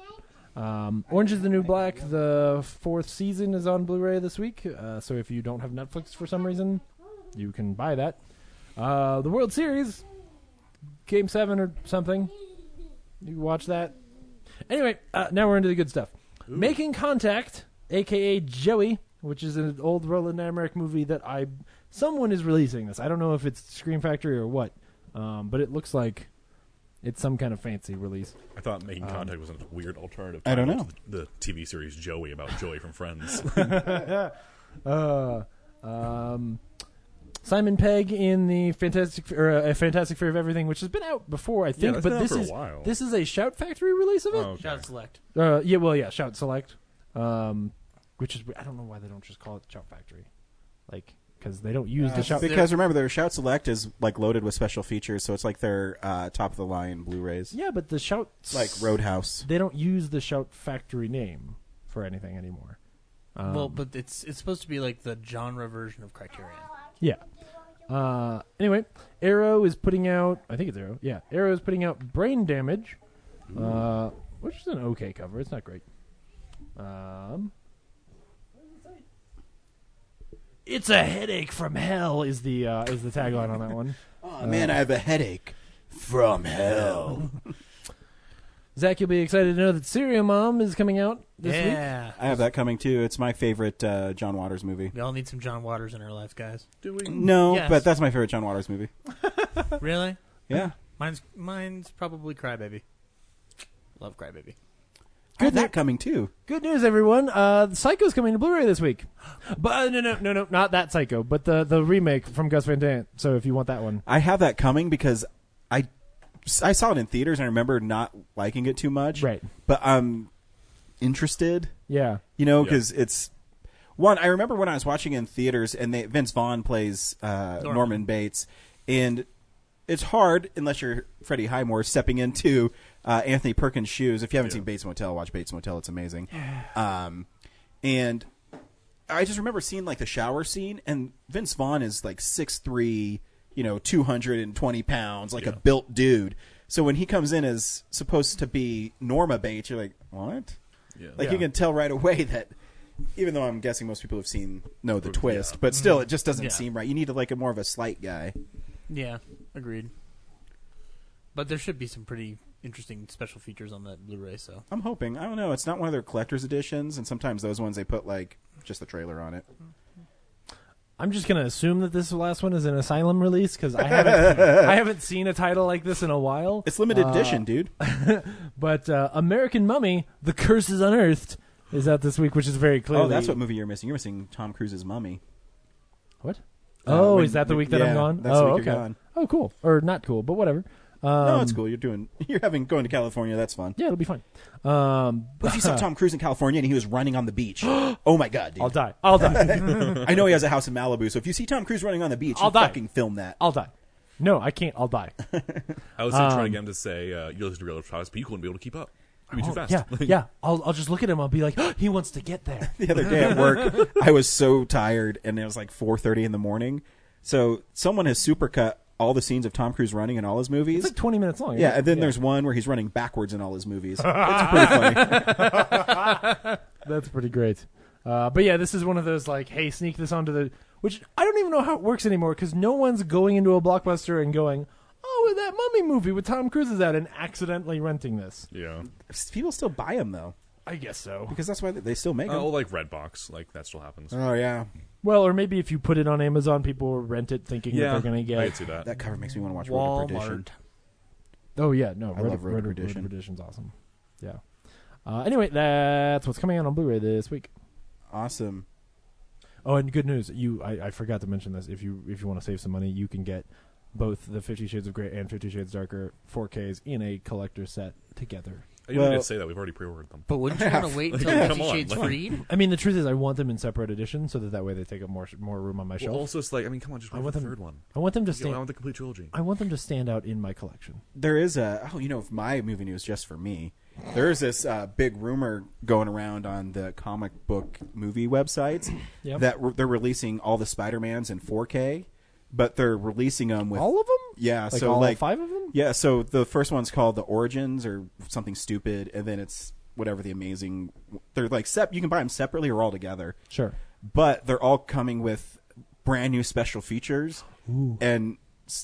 Orange is the New Black. The 4th season is on Blu-ray this week. So if you don't have Netflix for some reason, you can buy that. The World Series, Game 7 or something. You can watch that. Anyway, now we're into the good stuff. Ooh. Making Contact, a.k.a. Joey, which is an old Roland Emmerich movie that someone is releasing this. I don't know if it's Scream Factory or what, but it looks like it's some kind of fancy release. I thought Making Contact was a weird alternative. I don't know. To the TV series Joey about Joey from Friends. Simon Pegg in the Fantastic Fear of Everything, which has been out before, I think, that's but been out this for a is while. this is a Shout Factory release of it. Oh, okay. Shout Select. Shout Select, which is I don't know why they don't just call it Shout Factory, like because they don't use the Shout. Because remember, their Shout Select is like loaded with special features, so it's like their top of the line Blu-rays. Yeah, but the Shout Like Roadhouse. They don't use the Shout Factory name for anything anymore. Well, but it's supposed to be like the genre version of Criterion. Yeah. Anyway, Arrow is putting out. I think it's Arrow. Yeah, Arrow is putting out Brain Damage, which is an okay cover. It's not great. It's a headache from hell is the tagline on that one. Oh man, I have a headache from hell. Zach, you'll be excited to know that Serial Mom is coming out this week. Yeah. I have that coming too. It's my favorite John Waters movie. We all need some John Waters in our lives, guys. Do we? No, Yes. but that's my favorite John Waters movie. Really? Yeah. Mine's probably Crybaby. Love Crybaby. I have that coming too. Good news, everyone. Psycho's coming to Blu-ray this week. But no, not that Psycho, but the remake from Gus Van Sant. So if you want that one. I have that coming because I saw it in theaters and I remember not liking it too much. Right. But I'm interested. Yeah. You know, because it's one. I remember when I was watching it in theaters and Vince Vaughn plays Norman Bates, and it's hard unless you're Freddie Highmore stepping into Anthony Perkins' shoes. If you haven't seen Bates Motel, watch Bates Motel. It's amazing. And I just remember seeing like the shower scene, and Vince Vaughn is like 6'3", 220 pounds, like a built dude. So when he comes in as supposed to be Norma Bates, you're like, what? Yeah. Like you can tell right away that, even though I'm guessing most people have know the twist, but still it just doesn't seem right. You need like more of a slight guy. Yeah, agreed. But there should be some pretty interesting special features on that Blu-ray. So I'm hoping. I don't know. It's not one of their collector's editions, and sometimes those ones they put like just the trailer on it. I'm just gonna assume that this last one is an Asylum release because I haven't seen a title like this in a while. It's limited edition, dude. But American Mummy: The Curse is Unearthed is out this week, which is very clearly. Oh, that's what movie you're missing. You're missing Tom Cruise's Mummy. What? When- is that the week that yeah, I'm gone? that's the week okay. you're gone. Oh, cool. Or not cool, but whatever. No, it's cool. You're going to California. That's fun. Yeah, it'll be fine. But if you saw Tom Cruise in California and he was running on the beach, oh my god, dude! I'll die. I'll die. I know he has a house in Malibu, so if you see Tom Cruise running on the beach, I'll die. fucking film that. I'll die. No, I can't. I'll die. I was going to try again to say you're listening to Real Podcast, but you couldn't be able to keep up. You'd be too fast. Yeah. I'll just look at him. I'll be like, oh, he wants to get there. The other day at work, I was so tired, and it was like 4:30 in the morning. So someone has supercut all the scenes of Tom Cruise running in all his movies. It's like 20 minutes long. Yeah, and then there's one where he's running backwards in all his movies. It's pretty funny. That's pretty great. But yeah, this is one of those like, hey, sneak this onto the... Which I don't even know how it works anymore because no one's going into a Blockbuster and going, oh, that Mummy movie with Tom Cruise is out and accidentally renting this. Yeah. People still buy them, though. I guess so. Because that's why they still make them. Oh, like Redbox. Like, that still happens. Oh, yeah. Well, or maybe if you put it on Amazon, people will rent it thinking that they're going to get... I could see that. That cover makes me want to watch Road to Perdition. Walmart. Oh, yeah. No, I love Road to Perdition. Road to Perdition's awesome. Yeah. Anyway, that's what's coming out on Blu-ray this week. Awesome. Oh, and good news. I forgot to mention this. If you want to save some money, you can get both the 50 Shades of Grey and 50 Shades Darker 4Ks in a collector set together. You don't need to say that. We've already pre-ordered them. But wouldn't you want to wait until Come 50 on, Shades like- Freed? I mean, the truth is, I want them in separate editions so that way they take up more room on my Well, shelf. also, it's like, I mean, come on, just wait for the third one. I want them to I stand. want the complete trilogy. I want them to stand out in my collection. There is my movie news just for me. There is this big rumor going around on the comic book movie websites Yep. that they're releasing all the Spider-Mans in 4K, but they're releasing them with All of them? Yeah, Like so all like 5 of them? Yeah, so the first one's called The Origins or something stupid, and then it's whatever the amazing. They're like you can buy them separately or all together. Sure. But they're all coming with brand new special features. Ooh. And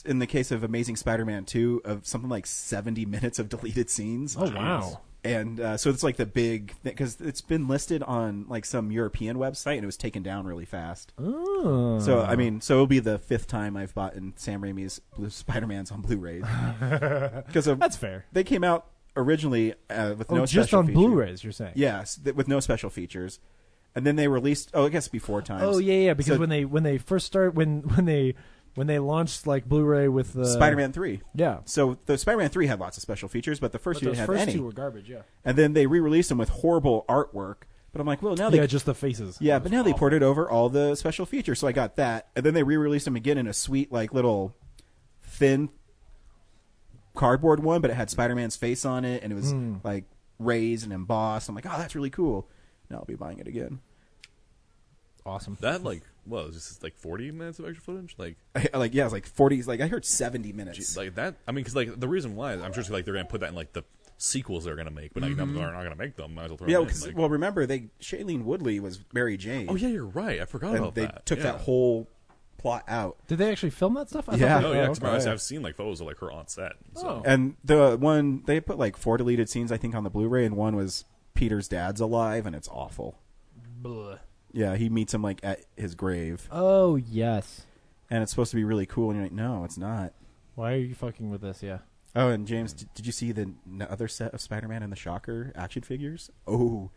in the case of Amazing Spider-Man 2, of something like 70 minutes of deleted scenes. Oh, wow. And so it's like the big thing, because it's been listed on like some European website and it was taken down really fast. Oh. So I mean, so it'll be the 5th time I've bought in Sam Raimi's Spider-Mans on Blu-rays. Because That's fair. They came out originally with no just special on feature. Blu-rays, you're saying? Yes, with no special features. And then they released. Oh, I guess before times. Oh yeah. Because So- when they first start when they launched like Blu-ray with the Spider-Man 3. Yeah. So the Spider-Man 3 had lots of special features, but the first two But didn't those have first any. 2 were garbage. Yeah. And then they re-released them with horrible artwork. But I'm like, well, now they Yeah, just the faces. Yeah, It but was now they awful. ported over all the special features, so I got that. And then they re-released them again in a sweet, like, little thin cardboard one, but it had Spider-Man's face on it, and it was, like, raised and embossed. I'm like, oh, that's really cool. Now I'll be buying it again. Awesome. That, like, well, is this like 40 minutes of extra footage? Like, Yeah, it's like 40, like, I heard 70 minutes. like that? I mean, because, like, the reason why, I'm sure like they're going to put that in, like, the sequels they're going to make, but like, they're not going to make them. Might as well throw Yeah, them in. because, Like, well, remember, Shailene Woodley was Mary Jane. oh, yeah, you're right. I forgot And about they that. took Yeah. that whole plot out. Did they actually film that stuff? I Yeah. thought Oh, they- yeah, 'cause okay. I've seen, like, photos of, like, her on set. So. Oh. And the one, they put, like, 4 deleted scenes, I think, on the Blu-ray, and one was Peter's dad's alive, and it's awful. Blah. Yeah, he meets him, like, at his grave. Oh yes. And it's supposed to be really cool, and you're like, no, it's not. Why are you fucking with this? Yeah. Oh, and James, did you see the other set of Spider-Man and the Shocker action figures? Oh,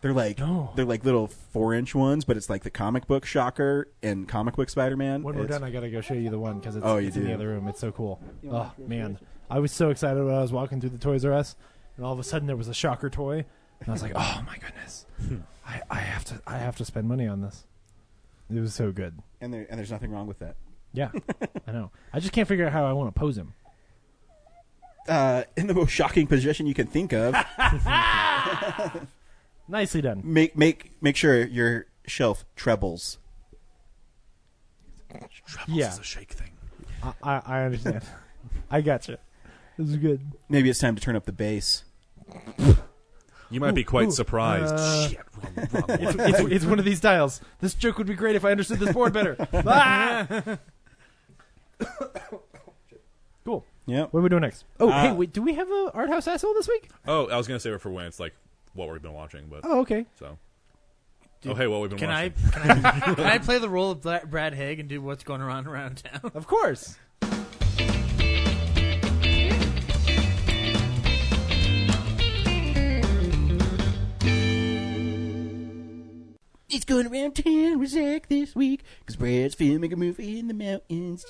they're like No. they're like little 4-inch ones, but it's like the comic book Shocker and comic book Spider-Man. When we're It's- done, I gotta go show you the one because it's, Oh, you it's in the do? other room. It's so cool. Oh man, I was so excited when I was walking through the Toys R Us, and all of a sudden there was a Shocker toy, and I was like, oh my goodness, I have to spend money on this. It was so good. and there's nothing wrong with that. Yeah, I know. I just can't figure out how I want to pose him. In the most shocking position you can think of, Nicely done. make sure your shelf trebles. Yeah. It's a shake thing. I understand. I gotcha. This is good. Maybe it's time to turn up the bass. You might be quite surprised. Shit, wrong one. It's one of these dials. This joke would be great if I understood this board better. Ah! Cool. Yep. What are we doing next? Oh, hey, wait, do we have a art house asshole this week? Oh, I was gonna save it for when it's like what we've been watching, but Oh, okay. so. Oh, hey, what we've been Can watching. can I play the role of Brad Haig and do what's going on around town? Of course. It's going around town with Zach this week because Brad's filming a movie in the mountains.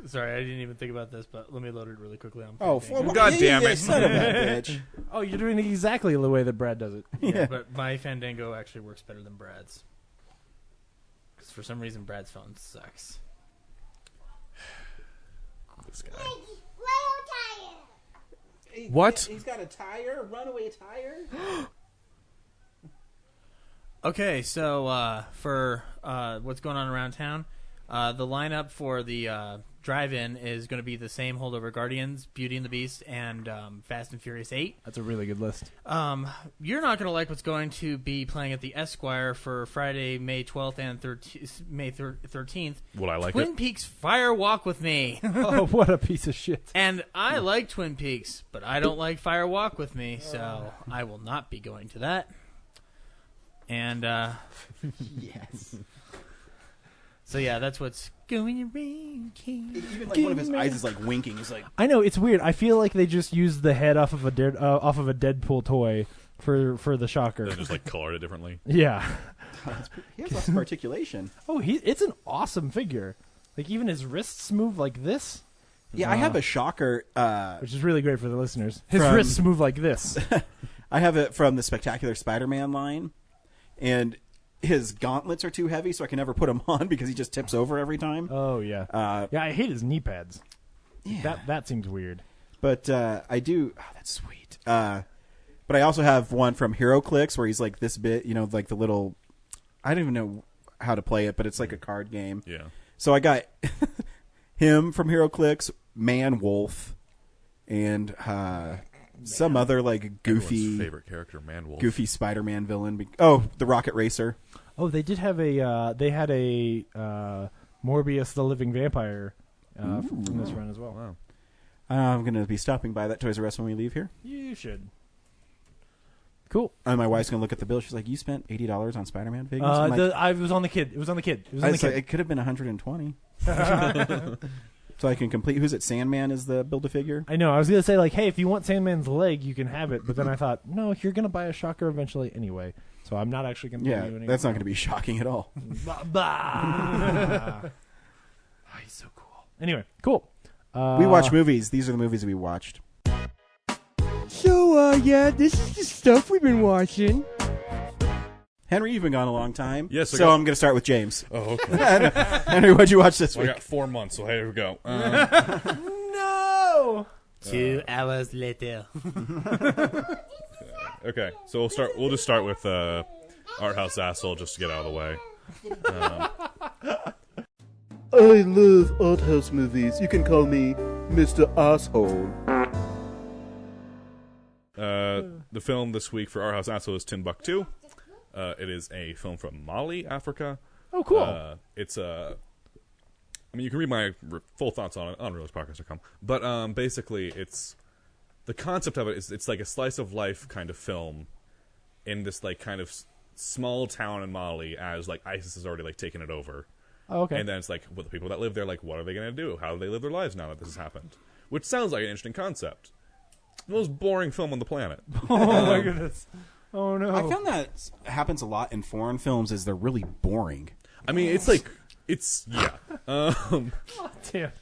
Sorry, I didn't even think about this, but let me load it really quickly. Oh, God damn it. Son of a bitch. Oh, you're doing it exactly the way that Brad does it. yeah, but my Fandango actually works better than Brad's. Because for some reason, Brad's phone sucks. This guy. What? He's got a tire, runaway tire. Okay, so for what's going on around town, the lineup for the drive-in is going to be the same holdover Guardians, Beauty and the Beast, and Fast and Furious 8. That's a really good list. You're not going to like what's going to be playing at the Esquire for Friday, May 12th and May 13th. Would I like Twin it? Peaks Fire Walk with Me. Oh, what a piece of shit. And I like Twin Peaks, but I don't like Fire Walk with Me, so I will not be going to that. And, Yes. so yeah, that's what's going around. Even like one of his eyes is like winking. He's like, I know, it's weird. I feel like they just used the head off of a Deadpool toy for the shocker. Then just like colored it differently. Yeah. he has lots of articulation. Oh, it's an awesome figure. Like, even his wrists move like this, Yeah, I have a shocker. which is really great for the listeners. His From- wrists move like this. I have it from the Spectacular Spider-Man line, and his gauntlets are too heavy, so I can never put them on because he just tips over every time. Oh, yeah. Yeah, I hate his knee pads. Yeah. That seems weird. But I do. Oh, that's sweet. But I also have one from HeroClix where he's like this bit, like the little. I don't even know how to play it, but it's like a card game. Yeah. So I got him from HeroClix, Man Wolf, and some other like goofy Everyone's favorite character, Man-Wolf. goofy Spider-Man villain. Oh, the Rocket Racer. Oh, they did have they had a Morbius the Living Vampire from this run as well. Wow. I'm going to be stopping by that Toys R Us when we leave here. You should. Cool. And my wife's going to look at the bill. She's like, "You spent $80 on Spider-Man figures?" I'm like, I was on the kid. It was on the kid. It was on I the was like, kid. it could have been $120. So I can complete. Who's it? Sandman is the Build-A-Figure. I know. I was gonna say like, hey, if you want Sandman's leg, you can have it. But then I thought, no, you're gonna buy a shocker eventually anyway. So I'm not actually gonna. Yeah, buy you any that's not going to be shocking at all. Oh, he's so cool. Anyway, cool. We watch movies. These are the movies we watched. So, yeah, this is the stuff we've been watching. Henry, you've been gone a long time. Yes, I so got- I'm going to start with James. Oh, okay. Henry, what'd you watch this Well, I week? got 4 months, so here we go. No. 2 hours later. Okay, so we'll just start with Art House Asshole just to get out of the way. I love art house movies. You can call me Mr. Asshole. The film this week for Art House Asshole is Timbuktu. It is a film from Mali, Africa. Oh, cool. It's I mean, you can read my full thoughts on it on RealistPodcast.com. But basically, the concept of it is it's like a slice of life kind of film in this like kind of small town in Mali as like ISIS has already like taken it over. Oh, okay. And then it's like, well, the people that live there, like, what are they going to do? How do they live their lives now that this has happened? Which sounds like an interesting concept. The most boring film on the planet. Oh my goodness. Oh no. I found that happens a lot in foreign films is they're really boring. I mean, it's like, yeah. Damn.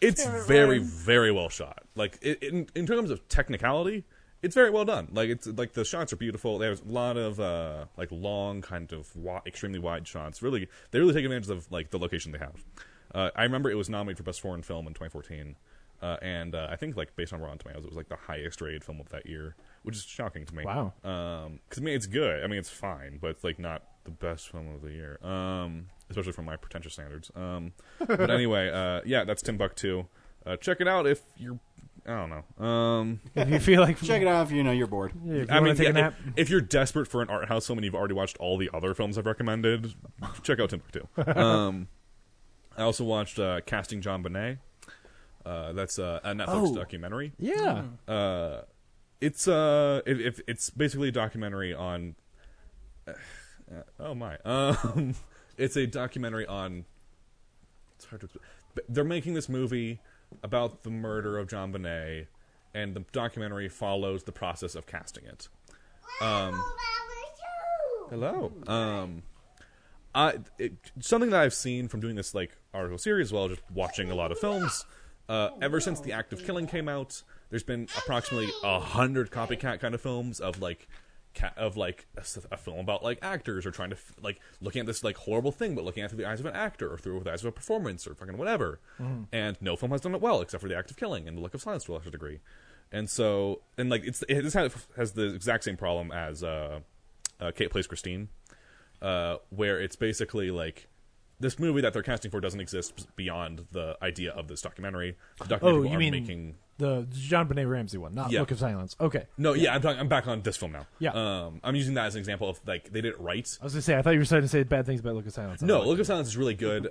It's very, very well shot. Like, in terms of technicality, it's very well done. Like, it's like the shots are beautiful. There's a lot of like long, kind of extremely wide shots. Really, they really take advantage of like the location they have. I remember it was nominated for Best Foreign Film in 2014, and I think like based on Rotten Tomatoes, it was like the highest rated film of that year, which is shocking to me. Wow. Because I mean, it's good. I mean, it's fine, but it's like not the best film of the year, especially from my pretentious standards. But anyway, yeah, that's Timbuktu. Check it out if you're, I don't know. If you feel like Check it out if you're bored. Yeah, if you I wanna mean, take a nap. if you're desperate for an art house film and you've already watched all the other films I've recommended, check out Timbuktu. I also watched Casting John Bonet. That's a Netflix documentary. Yeah. It's basically a documentary on. Oh my! It's a documentary on. It's hard to explain. They're making this movie about the murder of John Bonet, and the documentary follows the process of casting it. Hello. Something that I've seen from doing this like article series as well, just watching a lot of films. Ever since The Act of Killing came out, there's been approximately 100 copycat kind of films of like a film about like actors or trying to like looking at this like horrible thing, but looking at it through the eyes of an actor or through the eyes of a performance or fucking whatever. And no film has done it well except for The Act of Killing and The Look of Silence to a lesser degree. And so, and like this has the exact same problem as Kate Plays Christine, where it's basically like this movie that they're casting for doesn't exist beyond the idea of this documentary. The documentary you mean making the John Benet Ramsey one, not Look of Silence? Okay. No, yeah, I'm back on this film now. Yeah. I'm using that as an example of like they did it right. I was gonna say I thought you were starting to say bad things about Look of Silence. No, Look of Silence is really good.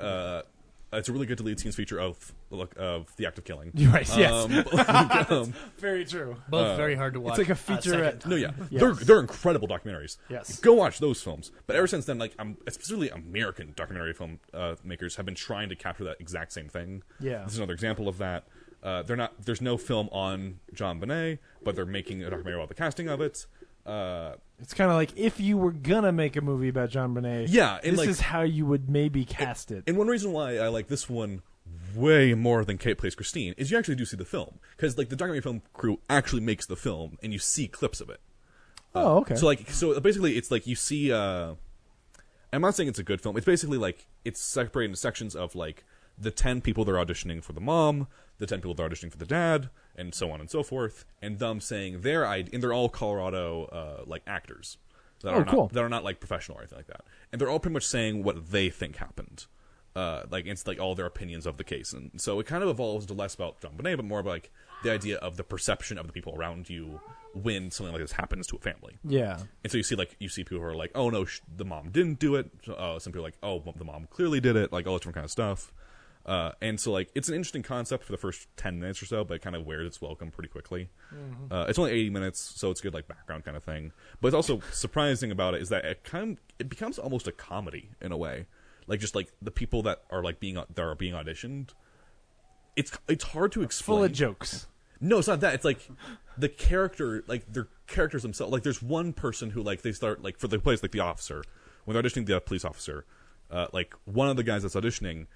It's a really good deleted scenes feature of The Act of Killing. You're right. Yes. Very true. Both very hard to watch. It's like a featurette. No, yeah, Yes. they're incredible documentaries. Yes. Go watch those films. But ever since then, like specifically American documentary film makers have been trying to capture that exact same thing. Yeah. This is another example of that. There's no film on John Bonet, but they're making a documentary about the casting of it. It's kind of like if you were gonna make a movie about John Bonet, yeah, and this like, is how you would maybe cast it. And one reason why I like this one way more than Kate Plays Christine is you actually do see the film, because like the documentary film crew actually makes the film and you see clips of it. Oh, okay. So basically it's like you see I'm not saying it's a good film. It's basically like it's separated into sections of like the 10 people they're auditioning for the mom, the 10 people they're auditioning for the dad, and so on and so forth, and them saying and they're all Colorado like actors that are not like professional or anything like that, and they're all pretty much saying what they think happened. Like it's like all their opinions of the case, and so it kind of evolves to less about John Bonet, but more about like the idea of the perception of the people around you when something like this happens to a family. Yeah. And so you see people who are like, oh no, the mom didn't do it. Some people are like, oh, the mom clearly did it. Like all this different kind of stuff. And so like it's an interesting concept for the first 10 minutes or so, but it kind of wears its welcome pretty quickly. It's only 80 minutes, so it's good like background kind of thing. But it's also surprising about it is that it becomes almost a comedy in a way. Like just like the people that are being auditioned, it's hard to explain. Full of jokes. No, it's not that. It's like the character, like their characters themselves. Like there's one person who like they start like for the place like the officer when they're auditioning the police officer. Like one of the guys that's auditioning,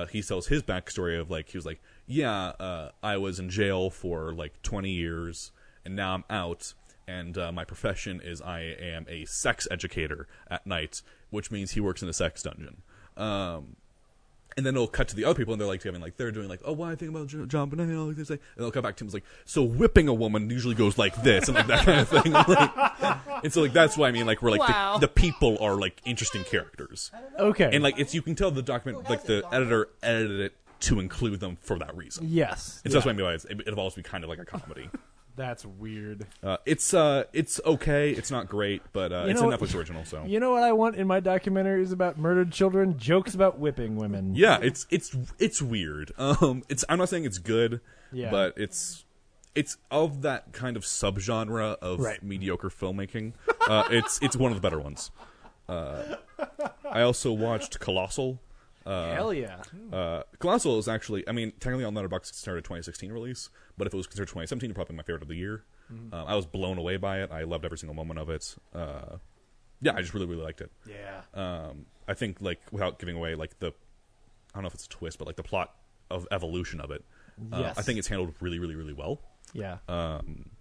he tells his backstory of like he was like, yeah, I was in jail for like 20 years and now I'm out. And my profession is I am a sex educator at night, which means he works in a sex dungeon. And then it'll cut to the other people, and they're like having like they're doing like, oh, what I think about John Bonet, like they say, and they'll come back to him like, so whipping a woman usually goes like this and like that kind of thing. And so like that's why I mean like we're like the people are like interesting characters. Okay. And like you can tell the document like the editor edited it to include them for that reason. Yes. It's that's why I mean it evolves to be kind of like a comedy. That's weird. It's okay. It's not great, but it's a Netflix original. So you know what I want in my documentaries about murdered children? Jokes about whipping women. Yeah, it's weird. I'm not saying it's good, but it's of that kind of subgenre of mediocre filmmaking. It's one of the better ones. I also watched Colossal. Hell yeah. Colossal is actually, I mean, technically on Letterboxd it started a 2016 release, but if it was considered 2017, it's probably my favorite of the year. I was blown away by it. I loved every single moment of it. Yeah, I just really, really liked it. Yeah. I think, like, without giving away, like, I don't know if it's a twist, but, like, the plot of evolution of it, yes. I think it's handled really, really, really well. Yeah.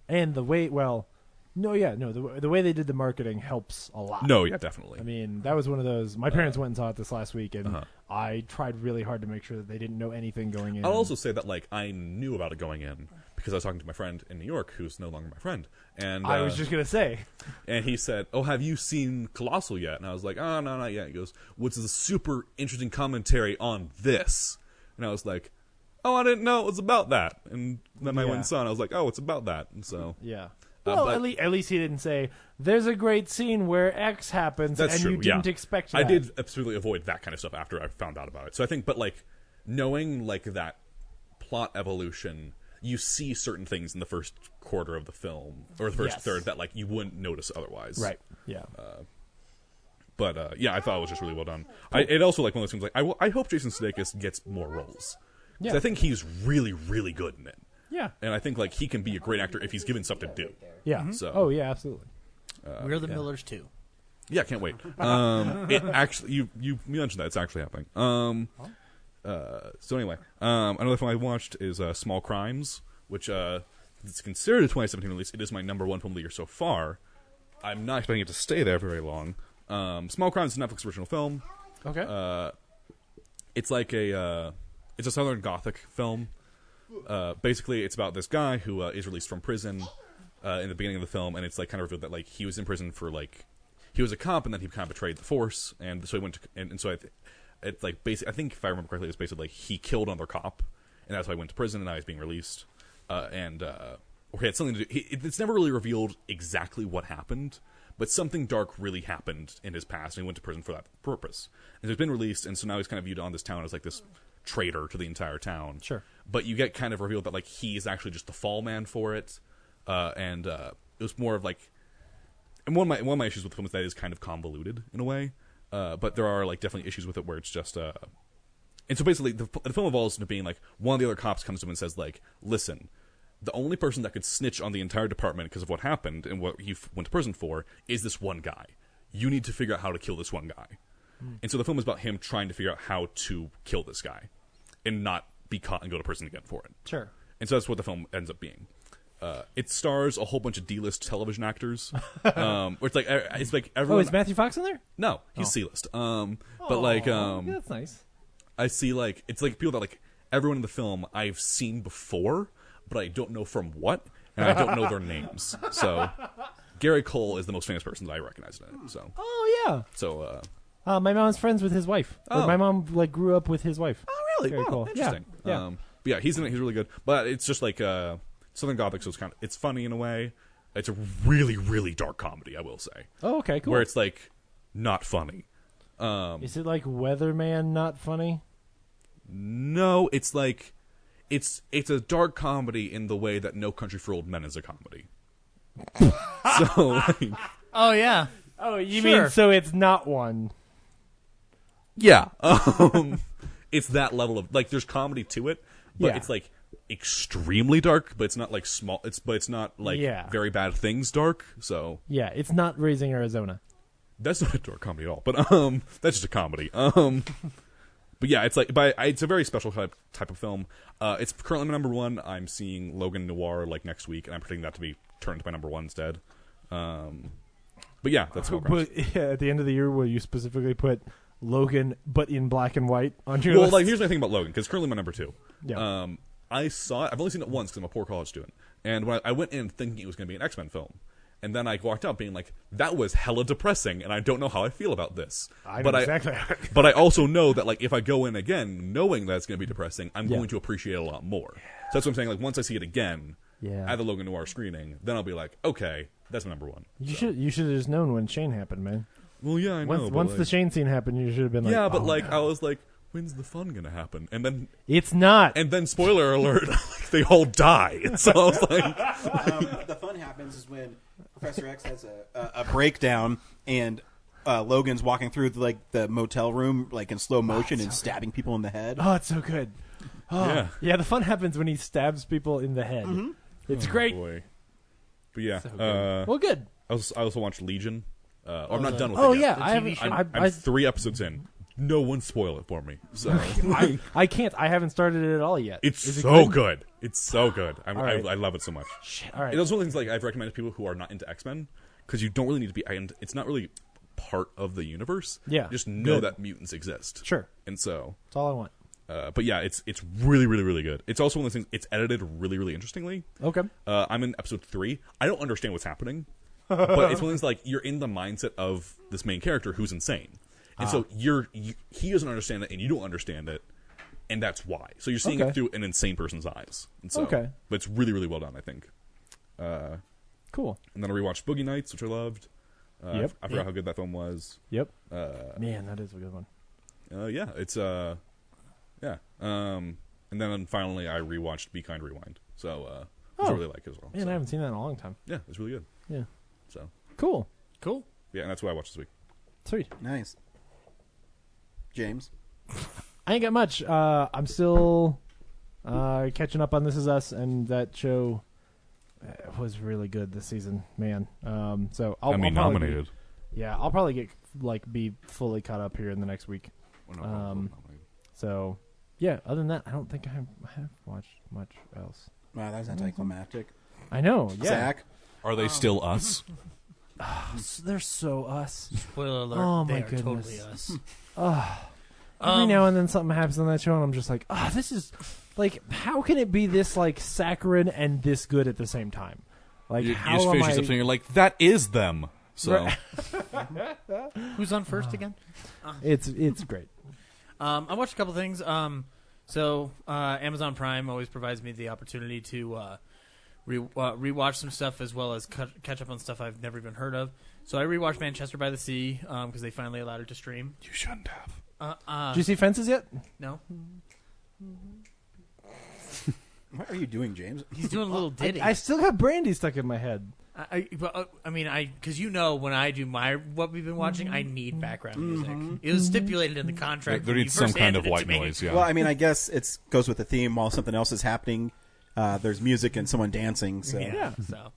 And the way, the way they did the marketing helps a lot. No, yeah, definitely. I mean, that was one of those. My parents went and saw it this last week, and I tried really hard to make sure that they didn't know anything going in. I'll also say that, like, I knew about it going in because I was talking to my friend in New York, who's no longer my friend, and I was just gonna say, and he said, "Oh, have you seen Colossal yet?" And I was like, "Oh, no, not yet." He goes, "What's a super interesting commentary on this?" And I was like, "Oh, I didn't know it was about that." And then I went and saw it, and I was like, "Oh, it's about that." And so yeah. Well, but, at least he didn't say, there's a great scene where X happens and true, you didn't expect that. I did absolutely avoid that kind of stuff after I found out about it. So I think, but like, knowing like that plot evolution, you see certain things in the first quarter of the film, or the first third, that like you wouldn't notice otherwise. Right, yeah. But yeah, I thought it was just really well done. It also, like, one of those things, like, I hope Jason Sudeikis gets more roles. Yeah. I think he's really, really good in it. Yeah. And I think, like, he can be a great actor if he's given stuff to do. Yeah. So, oh, yeah, absolutely. We're the Millers, too. Yeah, can't wait. It actually, you mentioned that. It's actually happening. So anyway, another film I watched is Small Crimes, which it's considered a 2017 release. It is my number one film of the year so far. I'm not expecting it to stay there very long. Small Crimes is a Netflix original film. Okay. It's like it's a Southern Gothic film. Basically, it's about this guy who is released from prison in the beginning of the film, and it's like kind of revealed that like he was in prison for like he was a cop, and then he kind of betrayed the force, and so he went to and so it's like basically, I think if I remember correctly, it's basically like he killed another cop, and that's why he went to prison, and now he's being released, or he had something to do. It's never really revealed exactly what happened, but something dark really happened in his past, and he went to prison for that purpose. And so he's been released, and so now he's kind of viewed on this town as like this traitor to the entire town. Sure. But you get kind of revealed that like he's actually just the fall man for it, and it was more of like, and one of my issues with the film is that it is kind of convoluted in a way, but there are like definitely issues with it where it's just and so basically the film evolves into being like one of the other cops comes to him and says like, listen, the only person that could snitch on the entire department because of what happened and what he went to prison for is this one guy. You need to figure out how to kill this one guy. And so the film is about him trying to figure out how to kill this guy and not be caught and go to prison again for it. Sure. And so that's what the film ends up being. It stars a whole bunch of D-list television actors. Where it's like everyone. Oh, is Matthew Fox in there? No, he's C-list. But like, that's nice. I see like it's like people that like everyone in the film I've seen before, but I don't know from what, and I don't know their names. So Gary Cole is the most famous person that I recognize in it. So. Oh yeah. So. My mom's friends with his wife. Oh. Or my mom like grew up with his wife. Oh really? Very cool. Interesting. Yeah. But yeah, he's in it. He's really good. But it's just like Southern Gothic, so it's funny in a way. It's a really, really dark comedy, I will say. Oh, okay, cool. Where it's like not funny. Is it like Weatherman not funny? No, it's like it's a dark comedy in the way that No Country for Old Men is a comedy. So like, oh yeah. Oh, you mean so it's not one? Yeah. It's that level of like there's comedy to it, but it's like extremely dark, but it's not like small. It's not like very bad things dark. So yeah, it's not Raising Arizona. That's not a dark comedy at all. But that's just a comedy. But yeah, it's like it's a very special type of film. It's currently my number one. I'm seeing Logan Noir like next week, and I'm predicting that to be turned to my number one instead. But yeah, that's what. But at the end of the year, will you specifically put Logan, but in black and white, on your list? list? Like here's my thing about Logan, because currently my number two. Yeah. I saw it. I've only seen it once because I'm a poor college student, and when I went in thinking it was going to be an X-Men film, and then I walked out being like, that was hella depressing, and I don't know how I feel about this. I know exactly. But I also know that like if I go in again knowing that it's going to be depressing, I'm going to appreciate it a lot more. So that's what I'm saying. Like once I see it again at the Logan Noir screening, then I'll be like, okay, that's my number one. You should have just known when Shane happened, man. Well, yeah, I know. Once the Shane scene happened, you should have been like, yeah, but oh, like no. I was like, when's the fun gonna happen? And then it's not. And then spoiler alert, like, they all die. So I was like, the fun happens is when Professor X has a breakdown and Logan's walking through the motel room like in slow motion and stabbing people in the head. Oh, it's so good. Oh, yeah. The fun happens when he stabs people in the head. Mm-hmm. It's great. Boy. But yeah, so well, good. I also watched Legion. I'm not done with it yet. Yeah, I haven't. I'm 3 episodes in. No one spoil it for me. So I can't. I haven't started it at all yet. It's so good. It's so good. I love it so much. Shit. All right. It's one of the things like I've recommended to people who are not into X-Men because you don't really need to be. And it's not really part of the universe. Yeah. Just know that mutants exist. Sure. And so that's all I want. But yeah, it's really, really, really good. It's also one of those things. It's edited really, really interestingly. Okay. I'm in episode 3. I don't understand what's happening, but it's one of those like you're in the mindset of this main character who's insane, and so he doesn't understand it, and you don't understand it, and that's why. So you're seeing it through an insane person's eyes. And so, but it's really, really well done, I think. Cool. And then I rewatched Boogie Nights, which I loved. Yep. I forgot how good that film was. Yep. Man, that is a good one. Yeah, it's yeah. And then finally I rewatched Be Kind Rewind. So which I really like as well. Man, I haven't seen that in a long time. Yeah, it's really good. Yeah. So cool. Yeah, and that's what I watched this week. Sweet. Nice. James? I ain't got much. I'm still catching up on This Is Us, and that show was really good this season, man. So I'll probably nominated. I'll probably get be fully caught up here in the next week. So yeah, other than that, I don't think I have watched much else. Wow, that's anticlimactic. I know. Yeah. Zach? Are they still us? They're so us. Spoiler alert. Oh they my are goodness. totally us. Every now and then something happens on that show, and I'm just like, this is like, how can it be this like saccharine and this good at the same time? Like, you how just am finish I? something, you're like, that is them. So Who's on first again? It's great. I watched a couple things. So Amazon Prime always provides me the opportunity to rewatch some stuff as well as catch up on stuff I've never even heard of. So I rewatched Manchester by the Sea because they finally allowed it to stream. you shouldn't have. Did you see Fences yet? No. What are you doing, James? He's doing a little ditty. I still got Brandy stuck in my head. Because when I do what we've been watching, I need background music. It was stipulated in the contract. There needs some kind of white noise. Yeah. Well, I mean, I guess it goes with the theme. While something else is happening, there's music and someone dancing. So Yeah. So,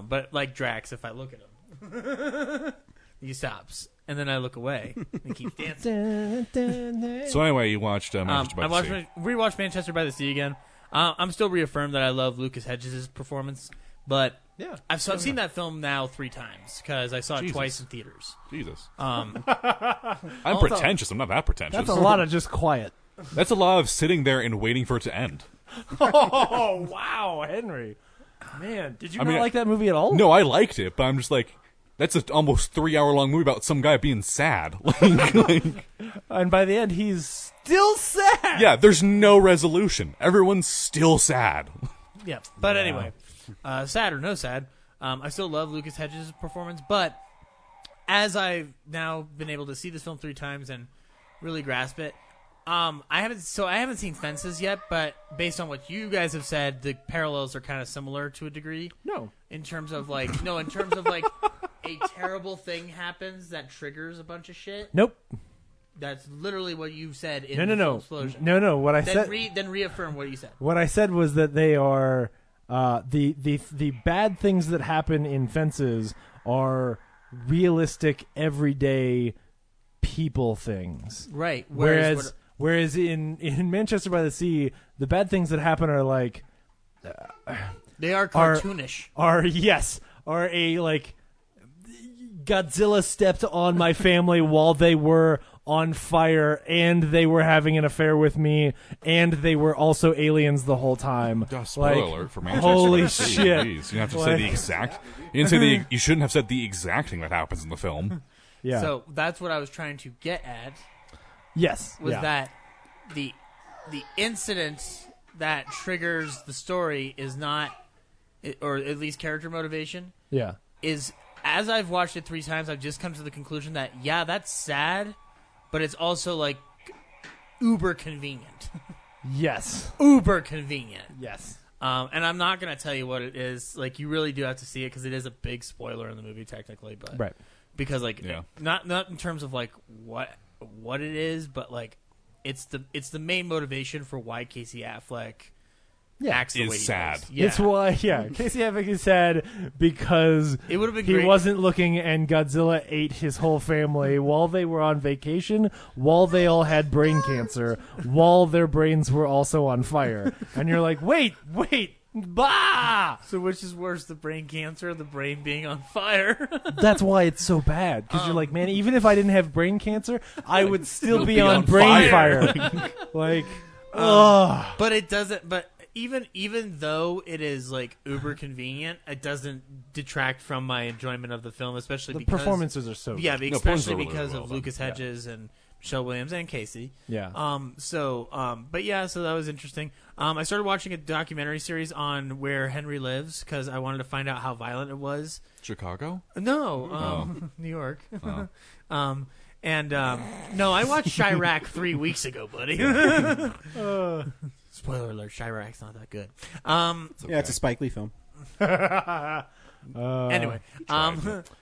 but like Drax, if I look at him, he stops, and then I look away and he keeps dancing. So anyway, you watched Manchester by the Sea. Rewatched Manchester by the Sea again. I'm still reaffirmed that I love Lucas Hedges' performance, but I've seen that film now 3 times because I saw it twice in theaters. Jesus. Um, I'm pretentious. I'm not that pretentious. That's a lot of just quiet. That's a lot of sitting there and waiting for it to end. Oh wow, Henry! Man, did you not like that movie at all? No, I liked it, but I'm just like, that's an almost 3-hour-long movie about some guy being sad. And by the end, he's still sad. Yeah, there's no resolution. Everyone's still sad. Yeah, but anyway, sad or no sad, I still love Lucas Hedges' performance. But as I've now been able to see this film 3 times and really grasp it, I haven't seen Fences yet. But based on what you guys have said, the parallels are kind of similar to a degree. In terms of like a terrible thing happens that triggers a bunch of shit. Nope. That's literally what you said in No. Explosion. No. What I then said. Then reaffirm what you said. What I said was that they are the bad things that happen in Fences are realistic, everyday people things. Right. Whereas in Manchester by the Sea, the bad things that happen are like they are cartoonish. Are a like Godzilla stepped on my family while they were on fire, and they were having an affair with me, and they were also aliens the whole time. Spoiler alert for Manchester. Holy by the Sea. shit! Jeez, you have to say the exact. You didn't say you shouldn't have said the exact thing that happens in the film. Yeah. So that's what I was trying to get at. Yes. Was that the incident that triggers the story is not, or at least character motivation. Yeah. Is, as I've watched it 3 times, I've just come to the conclusion that that's sad, but it's also like uber convenient. Yes. Uber convenient. Yes. And I'm not going to tell you what it is. Like, you really do have to see it because it is a big spoiler in the movie, technically. But right. Because not in terms of like what it is, but like it's the main motivation for why Casey Affleck acts the way he sad. does. Yeah. It's why Casey Affleck is sad because it would have been he great. wasn't looking, and Godzilla ate his whole family while they were on vacation, while they all had brain cancer, while their brains were also on fire. And you're like, wait, Bah! So which is worse, the brain cancer or the brain being on fire? That's why it's so bad. Because you're like, man, even if I didn't have brain cancer, I would still You'll be be on on brain fire. fire. Like, ugh. But it doesn't. But even though it is like uber convenient, it doesn't detract from my enjoyment of the film, especially The because performances are so yeah, good. especially really because well of done. Lucas Hedges and Michelle Williams and Casey. Yeah. But yeah, so that was interesting. I started watching a documentary series on where Henry lives because I wanted to find out how violent it was. Chicago? No, New York. Oh. No, I watched Chirac 3 weeks ago, buddy. Spoiler alert: Chirac's not that good. Yeah, it's a Spike Lee film. Anyway, he so really I'm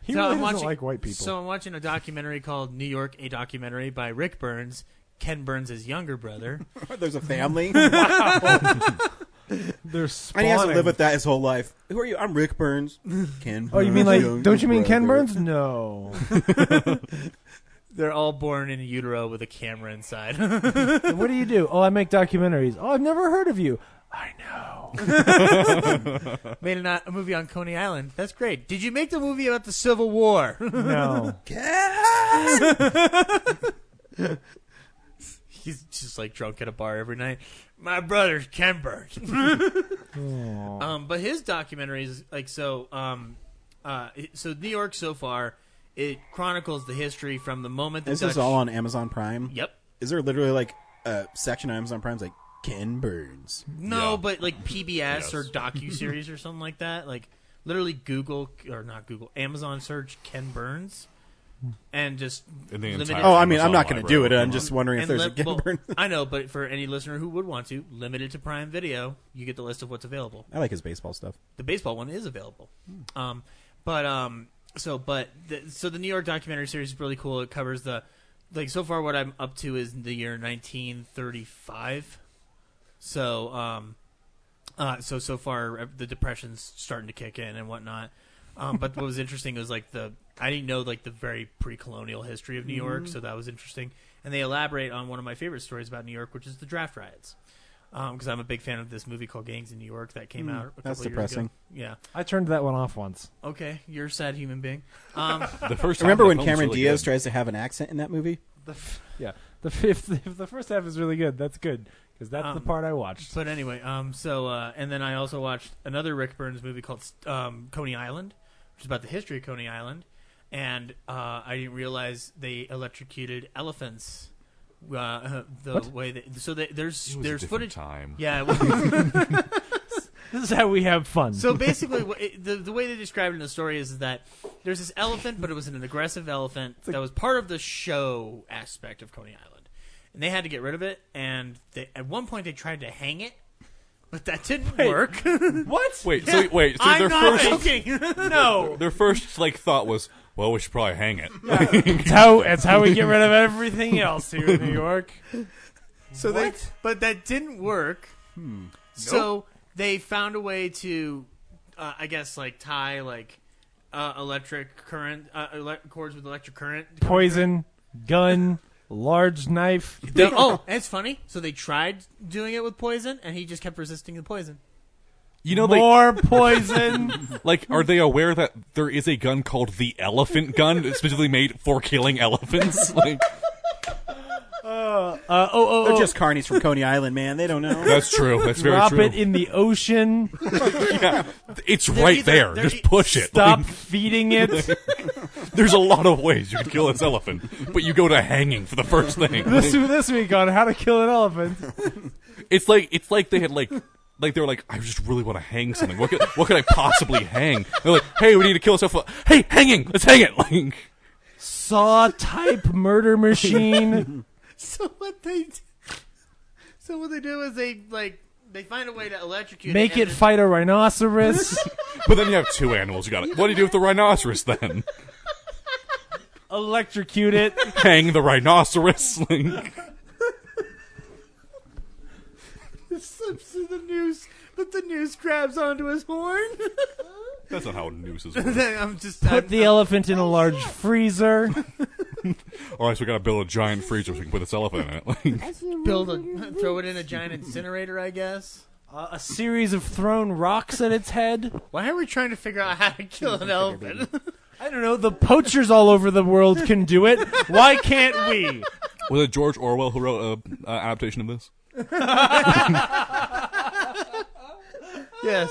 doesn't watching, like white people. So I'm watching a documentary called New York, a documentary by Rick Burns, Ken Burns' younger brother. There's a family. They're And spawning. he has to live with that his whole life. Who are you? I'm Rick Burns. Ken Burns. Oh, you mean like? younger Don't you mean Ken brother. Burns? No. They're all born in a utero with a camera inside. What do you do? Oh, I make documentaries. Oh, I've never heard of you. I know. Made a movie on Coney Island. That's great. Did you make the movie about the Civil War? No. He's just like drunk at a bar every night. My brother's Ken Burns. But his documentary is like so. So New York so far, it chronicles the history from the moment the This Dutch. is all on Amazon Prime. Yep. Is there literally like a section on Amazon Prime's like Ken Burns? No, Yeah. but like PBS or Yes. docuseries or something like that. Like literally Amazon search Ken Burns, and just In the limited- entire Oh, I mean, I'm Amazon not going to do it. library. I'm just wondering if and there's a Ken well, Burns. I know, but for any listener who would want to, limited to Prime Video, you get the list of what's available. I like his baseball stuff. The baseball one is available. So the New York documentary series is really cool. It covers so far what I'm up to is the year 1935. So so far the Depression's starting to kick in and whatnot. But what was interesting was I didn't know the very pre-colonial history of New York, so that was interesting. And they elaborate on one of my favorite stories about New York, which is the draft riots. Because I'm a big fan of this movie called Gangs in New York that came out a couple that's of years depressing. ago. Yeah. I turned that one off once. Okay, you're a sad human being. The first Remember half when of the film's Cameron really Diaz good. tries to have an accent in that movie? The first half is really good. That's good because that's the part I watched. But anyway, and then I also watched another Rick Burns movie called Coney Island, which is about the history of Coney Island, and I didn't realize they electrocuted elephants. Way that there's It was a different footage. time. Yeah. This is how we have fun. So basically, the way they described it in the story is that there's this elephant, but it was an aggressive elephant that was part of the show aspect of Coney Island, and they had to get rid of it. And at one point, they tried to hang it, but that didn't work. What? Wait, Yeah, so I'm their not first joking. No. their first thought was, well, we should probably hang it. It's how we get rid of everything else here in New York. So but that didn't work. So they found a way to, I guess, tie electric current cords with electric current. Poison, gun, large knife. And it's funny. So they tried doing it with poison, and he just kept resisting the poison. You know, More poison. are they aware that there is a gun called the elephant gun specifically made for killing elephants? They're just carnies from Coney Island, man. They don't know. That's true. That's very Drop true. it in the ocean. Yeah, it's right there. Just push it. Stop feeding it. There's a lot of ways you can kill this elephant, but you go to hanging for the first thing. This week on How to Kill an Elephant. It's like they had they were like, I just really want to hang something. What could I possibly hang? They're like, hey, we need to kill this elephant. Hey, hanging. Let's hang it. Saw-type murder machine. So what they do is they find a way to electrocute Make it. it fight a rhinoceros. But then you have two animals. You got it. What do you do with the rhinoceros then? Electrocute it. Hang the rhinoceros. Slips through the noose, but the noose grabs onto his horn. That's not how nooses work. Put the elephant in a large freezer. All right, so we got to build a giant freezer so we can put this elephant in it. Throw it in a giant incinerator, I guess. A series of thrown rocks at its head. Why are we trying to figure out how to kill an elephant? I don't know. The poachers all over the world can do it. Why can't we? Was it George Orwell who wrote an adaptation of this? Yes.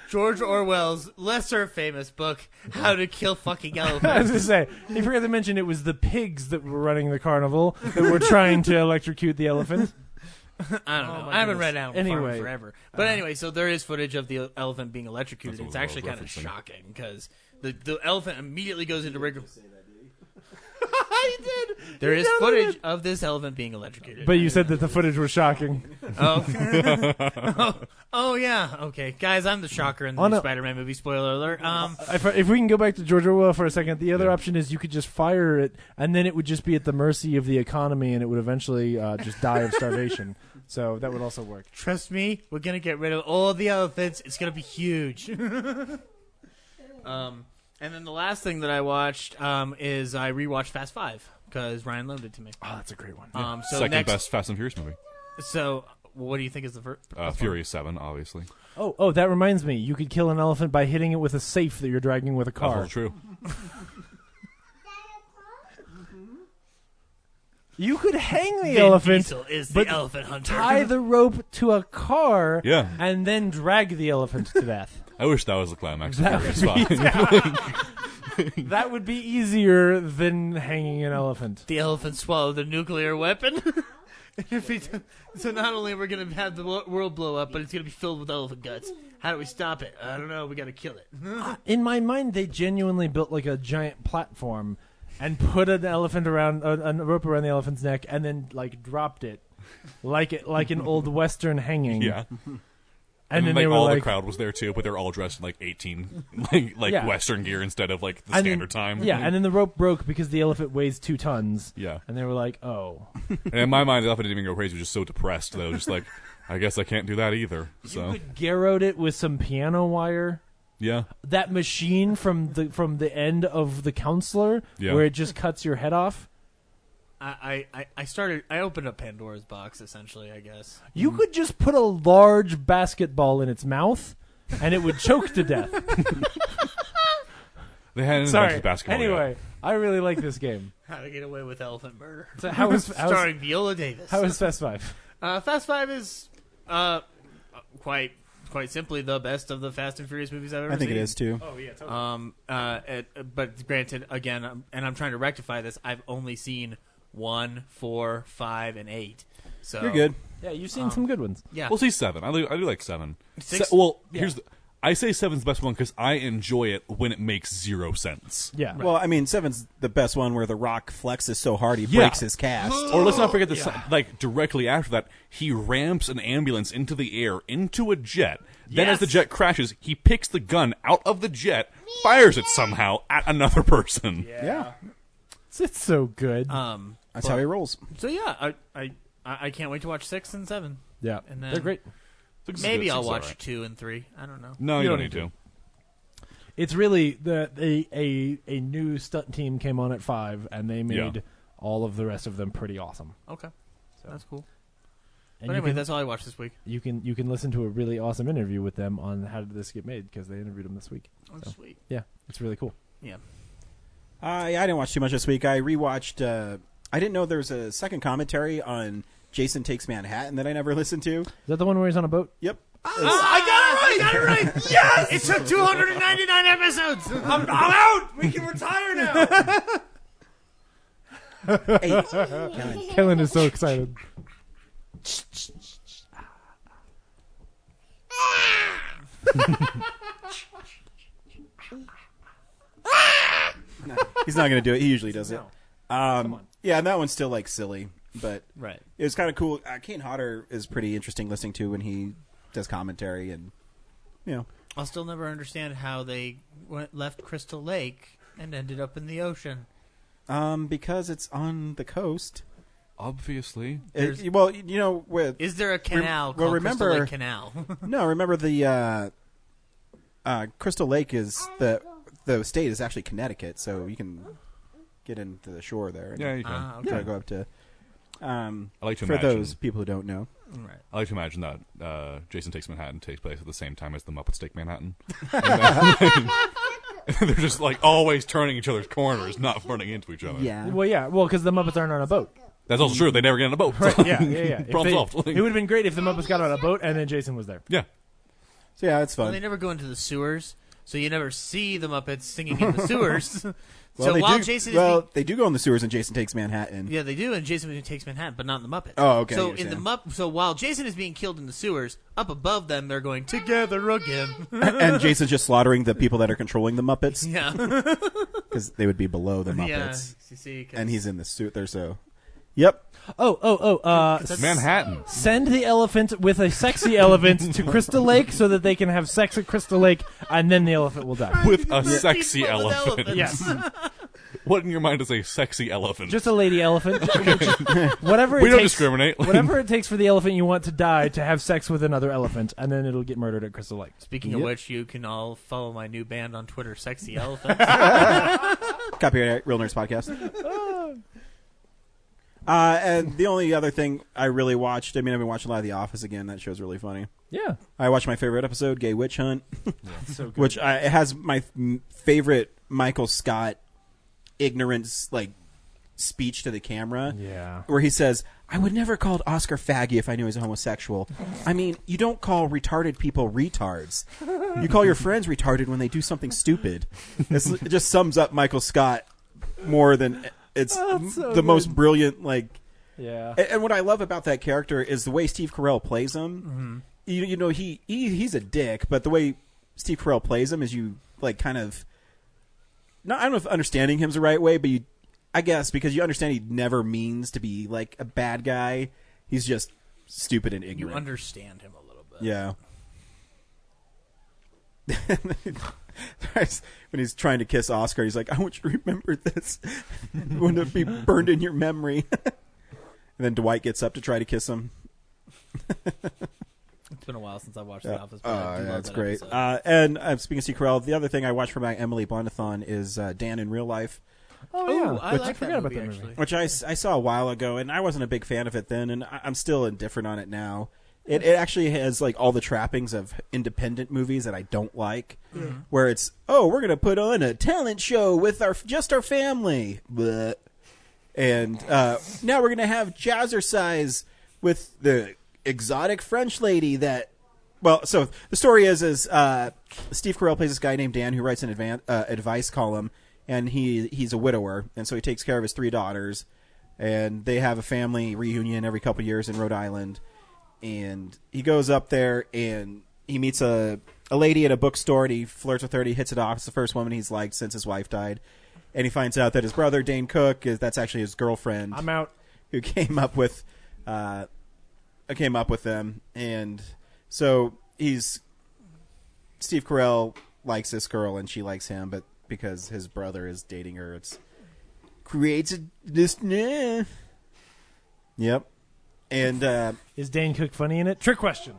George Orwell's lesser famous book, How to Kill Fucking I was Elephants. going to say, you forgot to mention it was the pigs that were running the carnival that were trying to electrocute the elephant. I don't know. my I haven't goodness. read Animal Farm Anyway, forever. But anyway, so there is footage of the elephant being electrocuted. That's It's what I was actually kind of referencing. shocking because the elephant immediately goes into rigor. I did. There is footage of this elephant being electrocuted. But you said that the footage was shocking. Oh yeah. Okay, guys, I'm the shocker in the Oh, new no. Spider-Man movie. Spoiler alert. If we can go back to George Orwell for a second, the other option is you could just fire it, and then it would just be at the mercy of the economy, and it would eventually just die of starvation. So that would also work. Trust me, we're gonna get rid of all the elephants. It's gonna be huge. And then the last thing that I watched is I rewatched Fast 5 because Ryan loaned it to me. Oh, that's a great one. So Second next, best Fast and Furious movie. So what do you think is the first? Furious 7, obviously. Oh, that reminds me. You could kill an elephant by hitting it with a safe that you're dragging with a That's car. all true. You could hang the Vin elephant, Diesel is the but elephant hunter. tie the rope to a car, Yeah. and then drag the elephant to death. I wish that was the climax of That Furious would 5. That would be easier than hanging an elephant. The elephant swallowed a nuclear weapon. So not only are we going to have the world blow up, but it's going to be filled with elephant guts. How do we stop it? I don't know. We got to kill it. In my mind, they genuinely built like a giant platform and put an elephant around a rope around the elephant's neck, and then like dropped it, like an old Western hanging. Yeah. And then like they were all like, the crowd was there too, but they're all dressed in like 18 Yeah. Western gear instead of like the and then- standard time. Yeah, and then the rope broke because the elephant weighs 2 tons. Yeah. And they were like, oh. And in my mind, the elephant didn't even go crazy. He was just so depressed that I was just like, I guess I can't do that either. So You could garrote it with some piano wire. yeah, That machine from the end of The Counselor, Yeah. where it just cuts your head off. I opened up Pandora's box, essentially, I guess. You could just put a large basketball in its mouth, and it would choke to death. they hadn't Sorry. invented basketball Anyway, yet. I really like this game. How to Get Away with Elephant Murder. So how was Starring Viola Davis. how was Fast 5? Fast 5 is quite simply the best of the Fast and Furious movies I've ever I think seen. it is too. Oh yeah, totally. But granted, again, and I'm trying to rectify this, I've only seen 1, 4, 5, and 8. So You're good. Yeah, you've seen some good ones. Yeah. We'll see 7. I do like 7. Six- Here's I say 7's the best one because I enjoy it when it makes 0 sense. Yeah. Well, I mean, 7's the best one where The Rock flexes so hard he Yeah. breaks his cast. Or let's not forget this. Like directly after that, he ramps an ambulance into the air into a jet. Then, as the jet crashes, he picks the gun out of the jet, fires it somehow at another person. Yeah. It's so good. That's how he rolls. So yeah, I can't wait to watch 6 and 7. yeah, and then- they're great. Maybe I'll Six is watch alright. 2 and 3. I don't know. No, you don't need to. It's really a new stunt team came on at 5, and they made Yeah. all of the rest of them pretty awesome. Okay, that's cool. And But anyway, that's all I watched this week. you can listen to a really awesome interview with them on How Did This Get Made, because they interviewed them this week. Oh, So, sweet. yeah, it's really cool. Yeah. Yeah, I didn't watch too much this week. I rewatched. I didn't know there was a second commentary on Jason Takes Manhattan that I never listened to. Is that the one where he's on a boat? Yep. I got it right. Yes, it took 299 episodes. I'm out. We can retire now. Hey, Kellen is so excited. he's not going to do it. He usually does it. Yeah, and that one's still like silly, but Right. it was kind of cool. Kane Hodder is pretty interesting listening to when he does commentary, and you know, I'll still never understand how they left Crystal Lake and ended up in the ocean. because it's on the coast. Obviously. Well, you know, with Is there a canal well, called remember- Crystal Lake Canal? no, remember the Crystal Lake is the state is actually Connecticut, so you can get into the shore there. And Yeah, you can. Ah, okay. try to go up to. I like to for imagine, those people who don't know. Right. I like to imagine that Jason Takes Manhattan takes place at the same time as the Muppets Take Manhattan. And they're just like always turning each other's corners, not running into each other. Yeah. Well, because the Muppets aren't on a boat. That's also true. They never get on a boat. Right, yeah. Problem solved. It would have been great if the Muppets got on a boat and then Jason was there. Yeah. So yeah, it's fun. Well, they never go into the sewers, so you never see the Muppets singing in the sewers. Well, so they while do, Jason well, they do go in the sewers in Jason Takes Manhattan. yeah, they do, and Jason Takes Manhattan, but not in the Muppets. Oh, okay, I So in understand. the so while Jason is being killed in the sewers, up above them they're going together again. And Jason's just slaughtering the people that are controlling the Muppets. Yeah, Because they would be below the Muppets. yeah. You see, 'cause- And he's in the suit there, so. Yep. Manhattan. Send the elephant with a sexy elephant to Crystal Lake so that they can have sex at Crystal Lake, and then the elephant will die. With a sexy People with elephant. elephants. Yes. What in your mind is a sexy elephant? Just a lady elephant. Whatever we it don't takes, discriminate. whatever it takes for the elephant you want to die to have sex with another elephant, and then it'll get murdered at Crystal Lake. Speaking of which, you can all follow my new band on Twitter, Sexy Elephant. Copyright Real Nerds Podcast. And the only other thing I really watched, I've been watching a lot of The Office again. That show's really funny. Yeah. I watched my favorite episode, Gay Witch Hunt, So good. which it has my favorite Michael Scott ignorance, speech to the camera. Yeah. Where he says, I would never call Oscar faggy if I knew he was a homosexual. I mean, you don't call retarded people retards. You call your friends retarded when they do something stupid. It just sums up Michael Scott more than it's so the most good. brilliant, Yeah. And what I love about that character is the way Steve Carell plays him. Mm-hmm. He's a dick, but the way Steve Carell plays him is you kind of not. I don't know if understanding him's the right way, but I guess because you understand he never means to be a bad guy. He's just stupid and You ignorant. understand him a little bit. Yeah. When he's trying to kiss Oscar, he's like, I want you to remember this. I want it to be burned in your memory. And then Dwight gets up to try to kiss him. It's been a while since I watched The Office. But I do love that's that great. episode. And speaking of Steve Carell, the other thing I watched for my Emily Blundathon is Dan in Real Life, Oh, Ooh, yeah. I like forgot that about movie, that movie. actually. which I saw a while ago, and I wasn't a big fan of it then, and I'm still indifferent on it now. It actually has all the trappings of independent movies that I don't like, where it's we're gonna put on a talent show with our family, Bleh. And now we're gonna have jazzercise with the exotic French lady that. Well, so the story is Steve Carell plays this guy named Dan who writes an advice column, and he's a widower, and so he takes care of his 3 daughters, and they have a family reunion every couple years in Rhode Island. And he goes up there and he meets a lady at a bookstore, and he flirts with her, and he hits it off. It's the first woman he's liked since his wife died. And he finds out that his brother, Dane Cook, that's actually his girlfriend. I'm out. Who came up with them. And so Steve Carell likes this girl and she likes him, but because his brother is dating her, it creates this. Yep. And Is Dane Cook funny in it? Trick question.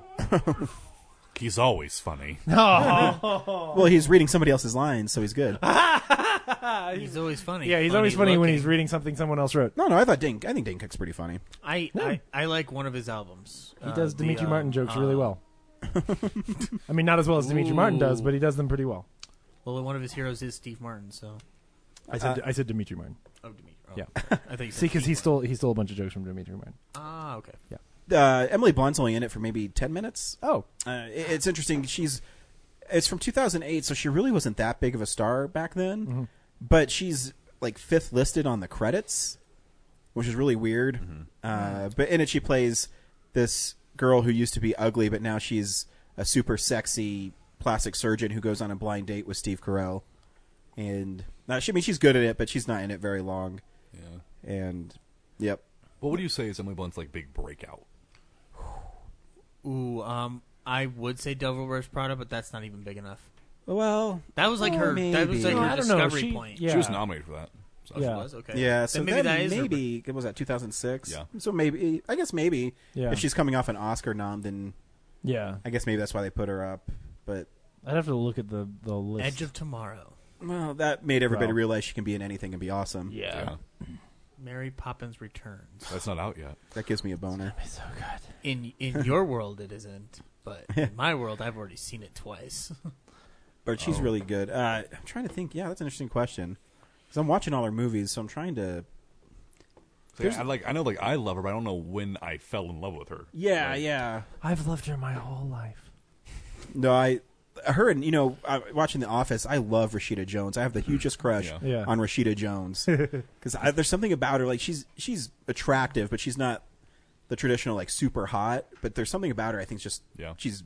He's always funny. well, he's reading somebody else's lines, so he's good. He's always funny. Yeah, he's Funny always funny when looking. hean reading something someone else wrote. No, I think Dane Cook's pretty funny. I like one of his albums. He does Dimitri Martin jokes really well. I mean, not as well as Dimitri Martin does, but he does them pretty well. Well, one of his heroes is Steve Martin, so. I said Dimitri Martin. Oh, Dimitri. Oh. Yeah. I think. See, because he stole a bunch of jokes from Dimitri Martin. Ah, okay. Yeah. Emily Blunt's only in it for maybe 10 minutes. Oh. It's interesting. It's from 2008, so she really wasn't that big of a star back then. Mm-hmm. But she's 5th listed on the credits, which is really weird. But in it, she plays this girl who used to be ugly, but now she's a super sexy plastic surgeon who goes on a blind date with Steve Carell. And she's good at it, but she's not in it very long. Yeah. And yep. What would you say is Emily Blunt's big breakout? Ooh, I would say Devil Wears Prada, but that's not even big enough. Well, That was like her. That was maybe. like her I don't know. discovery point. Yeah. She was nominated for that. So Oh, Yeah. she was okay. Yeah, so then maybe that is her maybe it was at 2006. Yeah. So maybe I guess maybe Yeah. if she's coming off an Oscar nom, then Yeah. I guess maybe that's why they put her up. But I'd have to look at the list. Edge of Tomorrow. well, that made everybody Well. realize she can be in anything and be awesome. Yeah. Mary Poppins Returns. That's not out yet. That gives me a boner. It's so good. In your world, it isn't, but in my world, I've already seen it twice. But she's really good. I'm trying to think. Yeah, that's an interesting question. Because I'm watching all her movies, so I'm trying to. So, I know I love her, but I don't know when I fell in love with her. Yeah, yeah. I've loved her my whole life. No, her and watching The Office. I love Rashida Jones. I have the hugest crush Yeah. on Rashida Jones because there's something about her. Like she's attractive, but she's not the traditional like super hot. But there's something about her. I think she's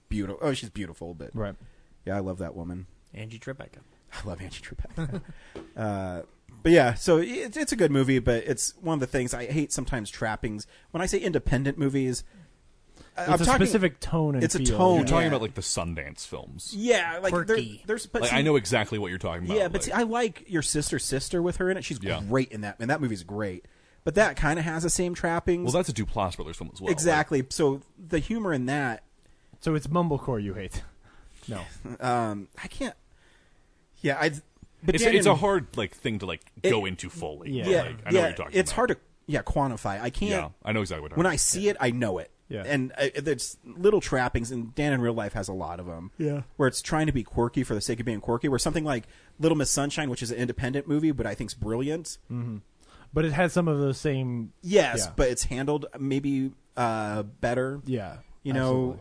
beautiful. Oh, she's beautiful. But Right. yeah, I love that woman. Angie Tribeca. I love Angie Tribeca. But yeah, so it's a good movie, but it's one of the things I hate sometimes trappings. When I say independent movies, It's a specific tone and it's a feel. tone. You're talking yeah. about like the Sundance films. Yeah, like Quirky. there's but Like, see, I know exactly what you're talking about. Yeah, but see, I like Your Sister with her in it. She's Yeah. great in that, and that movie's great. But that kind of has the same trappings. well, that's a Duplass Brothers film as well. exactly. So the humor in that, So it's mumblecore you hate. No. I can't. Yeah, but It's a hard like thing to go into fully. Yeah. Yeah, Like, I know what you're talking it's about. hard to quantify. I can't. Yeah, I know exactly what you're When talking I see it, I know it. Yeah. And there's little trappings, and Dan in Real Life has a lot of them. Yeah. Where it's trying to be quirky for the sake of being quirky. Where something like Little Miss Sunshine, which is an independent movie, but I think's brilliant. But it has some of those same. Yes, Yeah. but it's handled maybe better. Yeah. You know,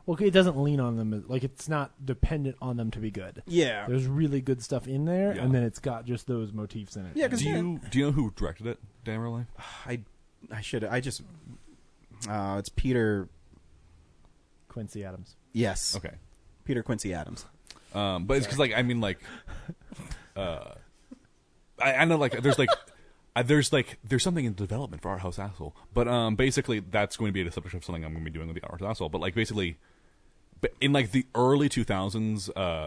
Well, it doesn't lean on them. Like, it's not dependent on them to be good. yeah. There's really good stuff in there, Yeah. and then it's got just those motifs in it. Yeah, 'cause Do you know who directed it? Dan in Real Life? I should. I just. It's Peter. Quincy Adams. Yes. Okay. Peter Quincy Adams. But it's because I know there's something in development for Art House Asshole, but basically that's going to be the subject of something I'm going to be doing with the Art House Asshole. But basically, in the early 2000s,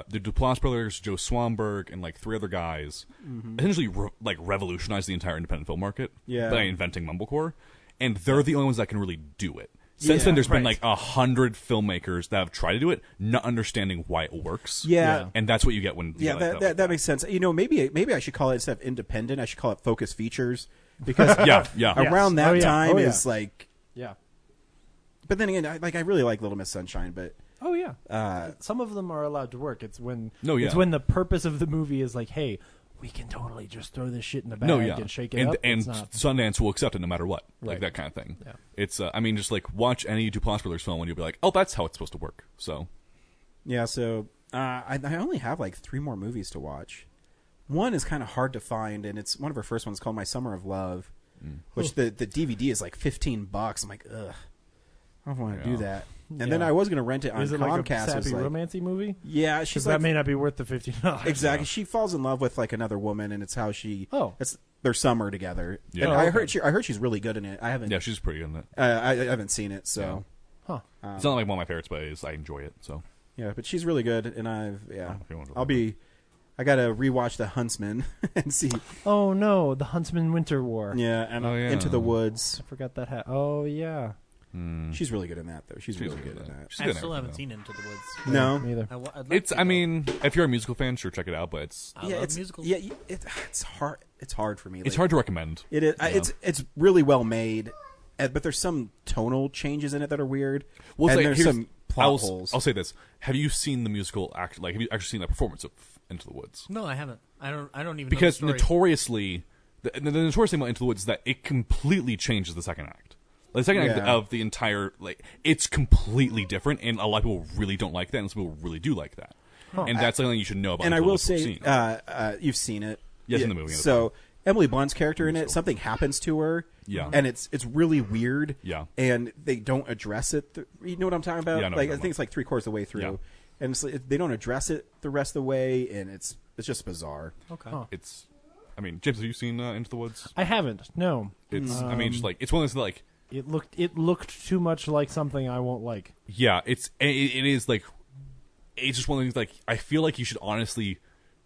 the Duplass brothers, Joe Swanberg, and three other guys essentially revolutionized the entire independent film market by inventing mumblecore, and they're the only ones that can really do it. Since then, there's been 100 filmmakers that have tried to do it, not understanding why it works. Yeah. And that's what you get when that makes sense. Maybe I should call it, instead of independent, I should call it Focus Features, because around that time is Yeah. But then again, I really like Little Miss Sunshine, but Oh yeah. Some of them are allowed to work. It's when yeah. it's when the purpose of the movie is hey, we can totally just throw this shit in the bag and shake it up. And It's not- Sundance will accept it no matter what, Right. that kind of thing. Yeah. It's just watch any Duplass Brothers film and you'll be like, oh, that's how it's supposed to work. So yeah. So I only have 3 more movies to watch. One is kind of hard to find, and it's one of her first ones called My Summer of Love, which the DVD is $15. I'm like, ugh, I don't want to do that. And then I was going to rent it on is it Comcast. like a It was sappy romancy movie? Yeah, Because she's that may not be worth the $15. exactly. She falls in love with another woman, and it's how she. Oh. It's their summer together. Yeah. And Oh, I okay. heard she's really good in it. I haven't. yeah, she's pretty good in it. I haven't seen it, so Huh. It's not one of my favorites, but I enjoy it. So yeah. But she's really good, and if you want to I'll be. I gotta rewatch The Huntsman and see. Oh no, the Huntsman Winter War. Yeah, and Oh, yeah. Into the Woods. I forgot that. Oh yeah. She's really good in that, though. She's really good in that. She's I good in still everything, haven't though. seen Into the Woods. No. Neither. I'd like It's. to, I though. mean, if you're a musical fan, sure, check it out. But it's I love it's musicals. Yeah, it's hard. It's hard for me. it's hard to recommend. It is. Yeah. It's really well made, but there's some tonal changes in it that are weird. Well, and say, there's here's- some plot holes. I'll say this: have you seen the musical act? Have you actually seen the performance of Into the Woods? No, I haven't. I don't even Because know the story. notoriously, the notorious thing about Into the Woods is that it completely changes the second act. The second act Yeah. of the entire it's completely different, and a lot of people really don't like that, and some people really do like that. And that's something you should know about. And I Into the will Woods before say, seeing it. you've seen it. Yes, in the movie. So Emily Blunt's character in it, something happens to her. Yeah. And it's really weird. Yeah. And they don't address it. You know what I'm talking about? Yeah, I know I what you're think it's 3/4 of the way through, Yeah. and they don't address it the rest of the way, and it's just bizarre. Okay. It's. I mean, James, have you seen Into the Woods? I haven't. No. It's. I mean, just it's one of those It looked too much like something I won't like. yeah, it is it's just one of those I feel like you should honestly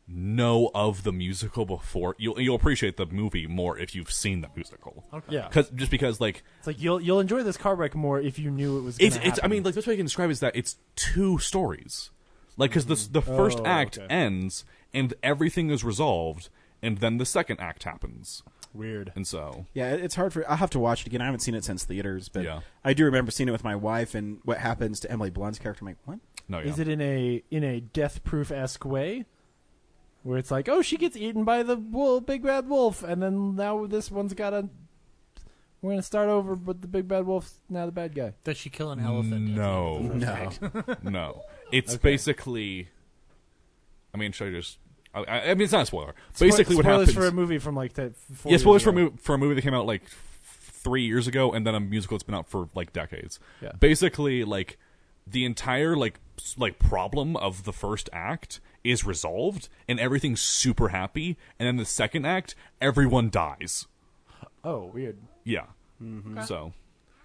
know of the musical before you'll appreciate the movie more if you've seen the musical. Okay. Yeah. Because It's you'll enjoy this car wreck more if you knew it was. Gonna it's I happen. mean the best way I can describe it is that it's 2 stories. Because the first act okay. ends and everything is resolved, and then the second act happens. Weird. And so, Yeah, it's hard for. I'll have to watch it again. I haven't seen it since theaters, but Yeah. I do remember seeing it with my wife. And what happens to Emily Blunt's character? I'm like, what? no, yeah. Is it in a Death Proof-esque way? Where it's like, oh, she gets eaten by the big bad wolf, and then now this one's got to... We're going to start over, but the big bad wolf's now the bad guy. Does she kill an elephant? No. No. It's basically... I mean, should I just... I mean, it's not a spoiler. Basically what spoilers happens... for a movie from like 4 Yeah, years spoilers ago. for a movie that came out like 3 years ago, and then a musical that's been out for like decades. Yeah. Basically, like the entire like problem of the first act is resolved, and everything's super happy. And then the second act, everyone dies. Oh, weird. Yeah. So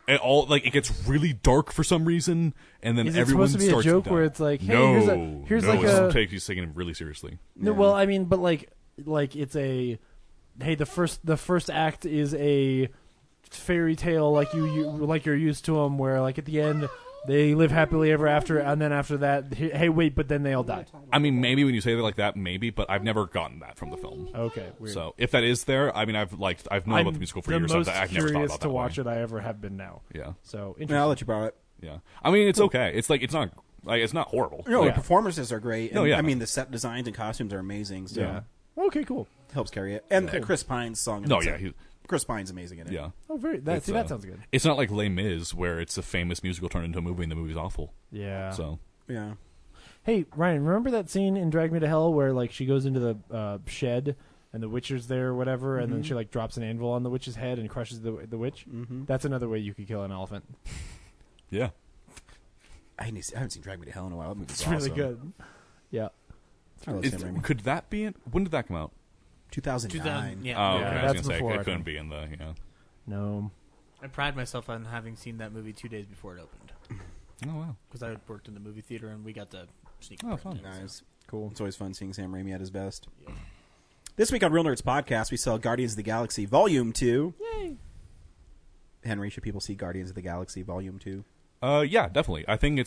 it gets really dark for some reason, and then Is it everyone supposed to be a starts joke to die. where it's like, hey, no, here's no, like it's a... taking it really seriously. No, well, I mean, but like it's a... Hey, the first act is a fairy tale like you're used to them, where like at the end they live happily ever after, and then after that, hey, wait, but then they all die. I mean, maybe when you say it like that, maybe, but I've never gotten that from the film. Okay, weird. So if that is there, I mean, I've known about the musical for the years. most I've never thought curious about to that watch way. it I ever have been now. Yeah, So Yeah, I'll interesting. let you borrow it. yeah. I mean, it's okay. It's like it's not horrible. No, Like, the performances are great. And, No, yeah. I mean, the set designs and costumes are amazing. So Yeah. Okay, cool. helps carry it. And Chris Pine's song. No, yeah, Chris Pine's amazing in it. yeah. Oh, that sounds good. It's not like Les Mis, where it's a famous musical turned into a movie and the movie's awful. Yeah. So Yeah. Hey, Ryan, remember that scene in Drag Me to Hell where like she goes into the shed and the Witcher's there or whatever, and then she like drops an anvil on the witch's head and crushes the witch? Mm-hmm. That's another way you could kill an elephant. yeah. I haven't seen Drag Me to Hell in a while. That movie's It's really awesome. good. Yeah. I love Sam Raimi. Could that be in? When did that come out? 2009. Yeah. Oh, okay. Yeah, I was that's gonna say before I it couldn't think. be in the. Yeah. No. I pride myself on having seen that movie 2 days before it opened, Oh wow. because I worked in the movie theater and we got to sneak. Oh, print fun. it, so. Nice. Cool. It's always fun seeing Sam Raimi at his best. This week on Real Nerds Podcast, we saw Guardians of the Galaxy Volume 2. Yay. Henry, should people see Guardians of the Galaxy Volume 2? Yeah, definitely. I think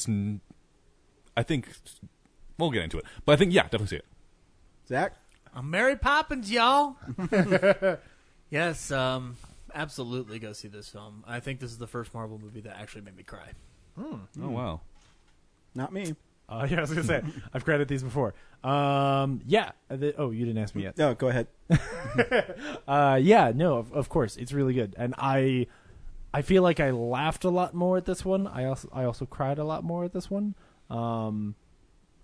we'll get into it, but I think definitely see it. Zach? I'm Mary Poppins, y'all. Yes, absolutely go see this film. I think this is the first Marvel movie that actually made me cry. Oh wow. Not me. Yeah, I was going to say, I've credited these before. Yeah. You didn't ask me yet. No, go ahead. Yeah, no, of course. It's really good. And I feel like I laughed a lot more at this one. I also cried a lot more at this one.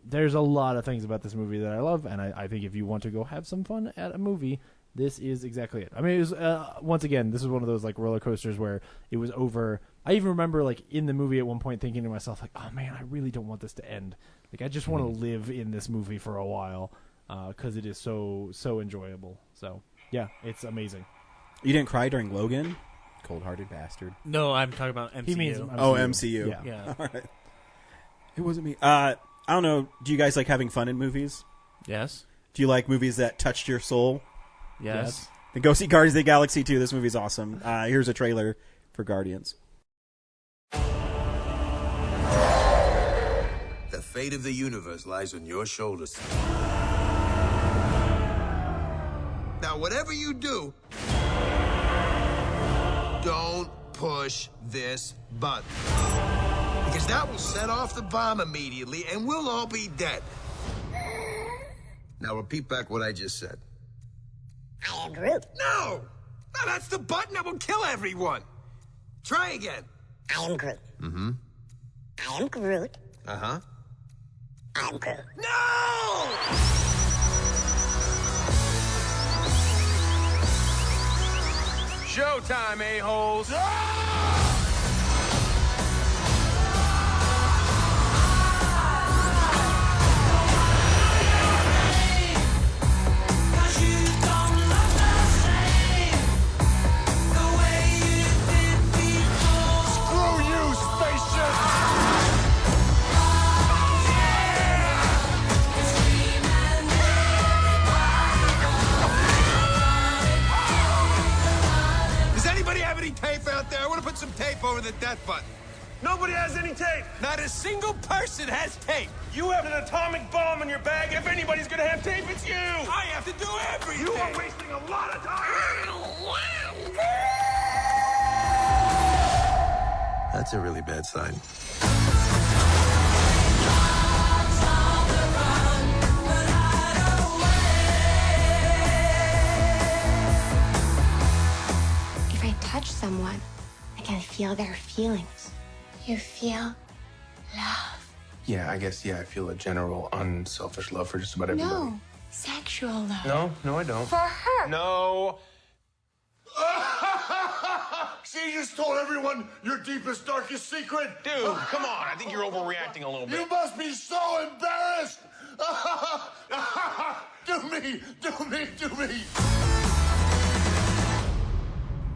There's a lot of things about this movie that I love, and I think if you want to go have some fun at a movie, this is exactly it. I mean, it was, once again, this is one of those like roller coasters where it was over. I even remember like in the movie at one point thinking to myself like, oh man, I really don't want this to end. Like I just want to live in this movie for a while because it is so enjoyable. So yeah, it's amazing. You didn't cry during Logan? Cold-hearted bastard. No, I'm talking about MCU. He means MCU. Yeah. Yeah. All right. It wasn't me. I don't know. Do you guys like having fun in movies? Yes. Do you like movies that touched your soul? Yes. Then go see Guardians of the Galaxy 2. This movie's awesome. Here's a trailer for Guardians. The fate of the universe lies on your shoulders. Now, whatever you do, don't push this button. Because that will set off the bomb immediately, and we'll all be dead. Now, repeat back what I just said. I am Groot. No! No, that's the button that will kill everyone. Try again. I am Groot. Mm-hmm. I am Groot. Uh-huh. I am Groot. No! Showtime, a-holes! Screw you, spaceship! Does anybody have any tape out there? I want to put some tape over the death button. Nobody has any tape. Not a single person has tape. You have an atomic bomb in your bag. If anybody's gonna have tape, it's you. I have to do everything. You are wasting a lot of time. That's a really bad sign. If I touch someone, I can feel their feelings. You feel love. Yeah, I guess, I feel a general unselfish love for just about everybody. No, sexual love. No, I don't. For her. No. See, you just told everyone your deepest, darkest secret. Dude, come on. I think you're overreacting a little bit. You must be so embarrassed. Do me.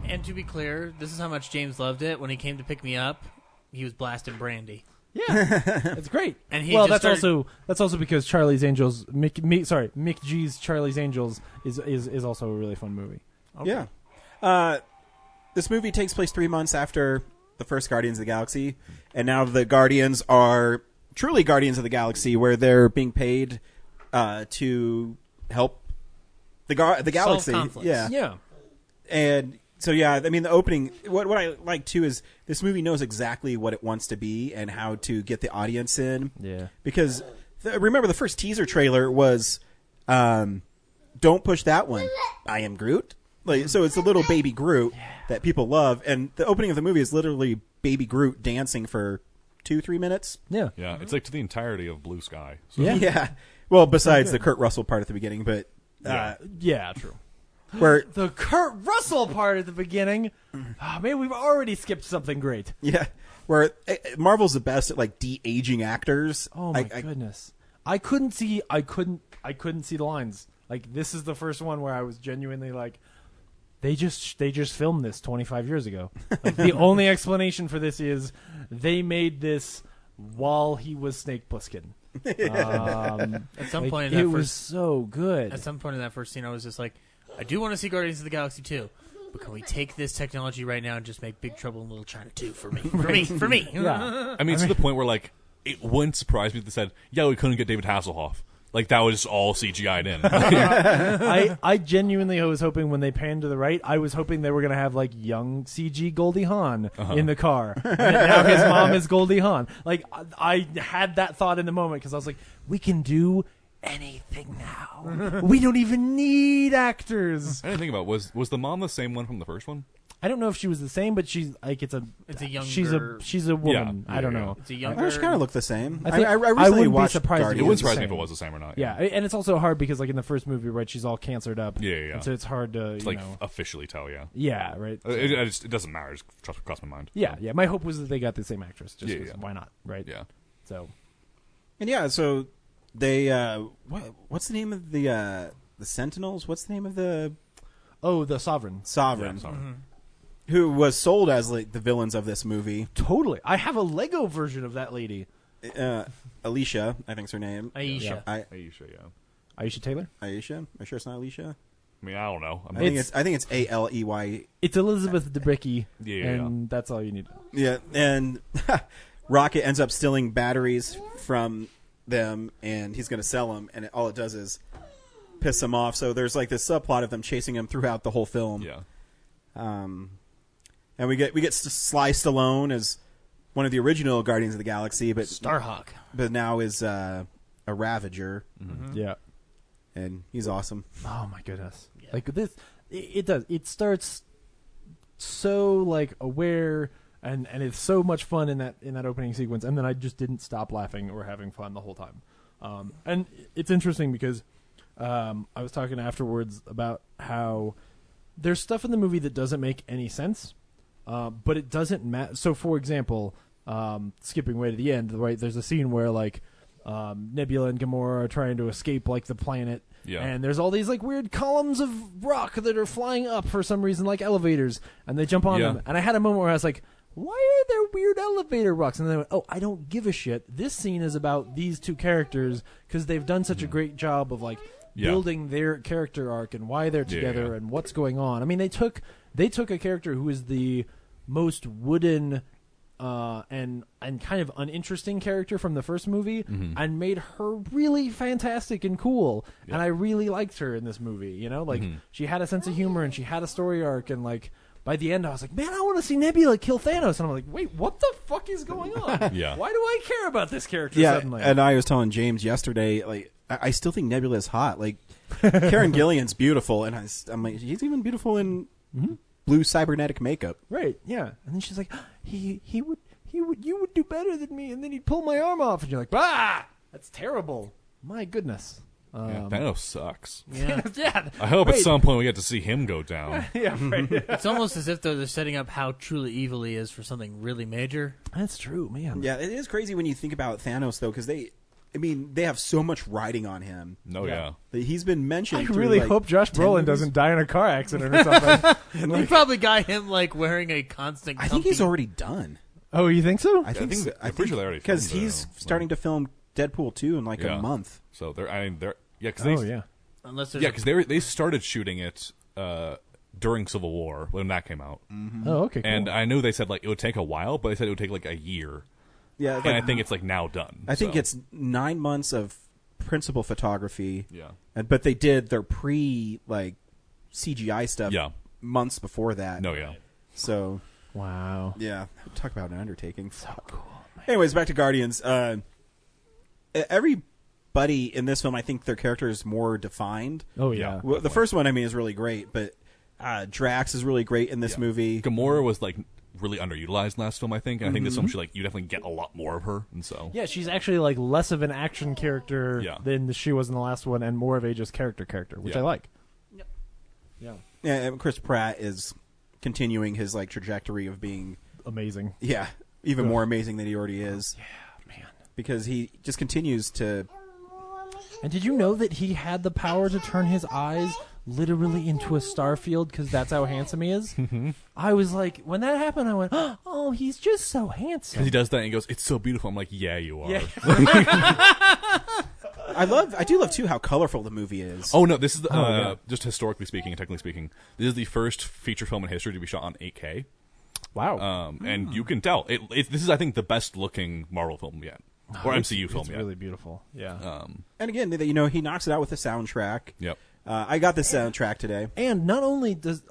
And to be clear, this is how much James loved it. When he came to pick me up, he was blasting Brandy. Yeah, it's great. And he well, just that's started- also because Charlie's Angels, Mick G's Charlie's Angels is also a really fun movie. Okay. Yeah. This movie takes place 3 months after the first Guardians of the Galaxy, and now the Guardians are truly Guardians of the Galaxy, where they're being paid to help the galaxy. Solve conflicts. Yeah. And so, I mean, the opening. What I like too is this movie knows exactly what it wants to be and how to get the audience in. Yeah. Because remember, the first teaser trailer was, "Don't push that one. I am Groot." Like, so it's a little baby Groot that people love, and the opening of the movie is literally baby Groot dancing for 2-3 minutes. Yeah. Yeah, it's like to the entirety of Blue Sky. So. Yeah. Well, besides the Kurt Russell part at the beginning, but yeah, true. Where the Kurt Russell part at the beginning, oh, man, we've already skipped something great. Yeah, where Marvel's the best at like de-aging actors. Oh my goodness, I couldn't see the lines. Like, this is the first one where I was genuinely like, they just filmed this 25 years ago. Like, the only explanation for this is they made this while he was Snake Plissken. At some point, in that it was so good. At some point in that first scene, I was just like, I do want to see Guardians of the Galaxy 2, but can we take this technology right now and just make Big Trouble in Little China 2 for me? For me. Yeah. I mean, to the point where, like, it wouldn't surprise me if they said, yeah, we couldn't get David Hasselhoff. Like, that was all CGI'd in. I genuinely was hoping when they panned to the right, I was hoping they were going to have, like, young CG Goldie Hawn in the car. And now his mom is Goldie Hawn. Like, I had that thought in the moment because I was like, we can do anything now. We don't even need actors. I didn't think about it. Was the mom the same one from the first one? I don't know if she was the same, but she's like it's a younger. she's a woman. I don't know. It's a younger. She kind of look the same. I think- I I recently wouldn't be watched surprised if Guardians. It wouldn't the surprise me same. if it was the same or not. Yeah, and it's also hard because, like, in the first movie, right, she's all cancered up. Yeah. And so it's hard to, To, like, officially tell, yeah. Yeah, right. It doesn't matter. It just crossed my mind. Yeah. My hope was that they got the same actress. Just Yeah, 'cause yeah. why not, right? Yeah. So, And so they what's the name of the Sentinels? What's the name of the the Sovereign. Sovereign? Yeah, sorry. Who was sold as like the villains of this movie? Totally. I have a Lego version of that lady. Alicia, I think's her name. Aisha. Aisha, yeah. Aisha Taylor. Aisha. Are you sure it's not Alicia? I mean, I don't know. I think it's Aley. It's Elizabeth Debicki. Yeah. And that's all you need. Yeah, and Rocket ends up stealing batteries from them, and he's going to sell them, and all it does is piss him off. So there's like this subplot of them chasing him throughout the whole film. Yeah. And we get Sly Stallone as one of the original Guardians of the Galaxy, but Starhawk. but now is a Ravager. Mm-hmm. Yeah. And he's awesome. Oh my goodness! Yeah. Like this, it does. It starts so like aware, and it's so much fun in that opening sequence, and then I just didn't stop laughing or having fun the whole time. And it's interesting because I was talking afterwards about how there's stuff in the movie that doesn't make any sense, but it doesn't matter. So, for example, skipping way to the end, right? There's a scene where like Nebula and Gamora are trying to escape like the planet, and there's all these like weird columns of rock that are flying up for some reason, like elevators, and they jump on them. And I had a moment where I was like, why are there weird elevator rocks? And then I went, oh, I don't give a shit. This scene is about these two characters because they've done such a great job of like building their character arc and why they're together and what's going on. I mean, they took a character who is the most wooden and kind of uninteresting character from the first movie, Mm-hmm. and made her really fantastic and cool. And I really liked her in this movie. You know, like Mm-hmm. she had a sense of humor and she had a story arc, and like by the end, I was like, man, I want to see Nebula kill Thanos. And I'm like, wait, what the fuck is going on? Yeah. Why do I care about this character Yeah, suddenly? and I was telling James yesterday, like, I still think Nebula is hot. Like, Karen Gillian's beautiful, and I'm like, she's even beautiful in blue cybernetic makeup. Right, yeah. And then she's like, you would do better than me, and then he'd pull my arm off, and you're like, bah! That's terrible. My goodness. Yeah, Thanos sucks. Yeah. Yeah. I hope at Right. some point we get to see him go down. Yeah, right. It's almost as if they're setting up how truly evil he is for something really major. That's true, man. Yeah, it is crazy when you think about Thanos, though, because they have so much riding on him. No, yeah. He's been mentioned. I through, really like, hope Josh 10 Brolin movies. doesn't die in a car accident or something. They probably got him like wearing a constant. I think he's comfy- already done. Oh, you think so? I think so. I'm pretty sure they already because filmed it, he's though. starting to film Deadpool 2 in like Yeah. a month. So they're because Oh, yeah. Unless there's yeah, because they started shooting it during Civil War when that came out. Oh, okay, cool. And I knew they said like it would take a while, but they said it would take like a year. Yeah, And I think it's like now done. I think so. it's 9 months of principal photography. Yeah. But they did their CGI stuff Yeah. months before that. No, yeah. So Wow. yeah, talk about an undertaking. So cool. Anyways, back to Guardians. Everybody in this film, I think their character is more defined. Oh, yeah. Well, the first one, I mean, is really great, but Drax is really great in this movie. Gamora was like really underutilized last film, I think. And I think this film you definitely get a lot more of her, and so Yeah, she's actually like less of an action character Yeah. than she was in the last one, and more of a just character, which Yeah. I like. Yeah. Yeah, and Chris Pratt is continuing his like trajectory of being Amazing. even more amazing than he already is. Yeah, man. Because he just continues to. And did you know that he had the power to turn his eyes literally into a star field because that's how handsome he is? I was like, when that happened, I went, oh, he's just so handsome. he does that and he goes, "It's so beautiful." I'm like, "Yeah, you are." Yeah. I do love too how colorful the movie is. Oh no, this is the, yeah. just historically speaking and technically speaking, this is the first feature film in history to be shot on 8K. Wow. And you can tell this is, I think, the best looking Marvel film yet, or MCU film it's yet. really beautiful. Yeah. And again, he knocks it out with the soundtrack. Yep. I got the soundtrack today. And not only does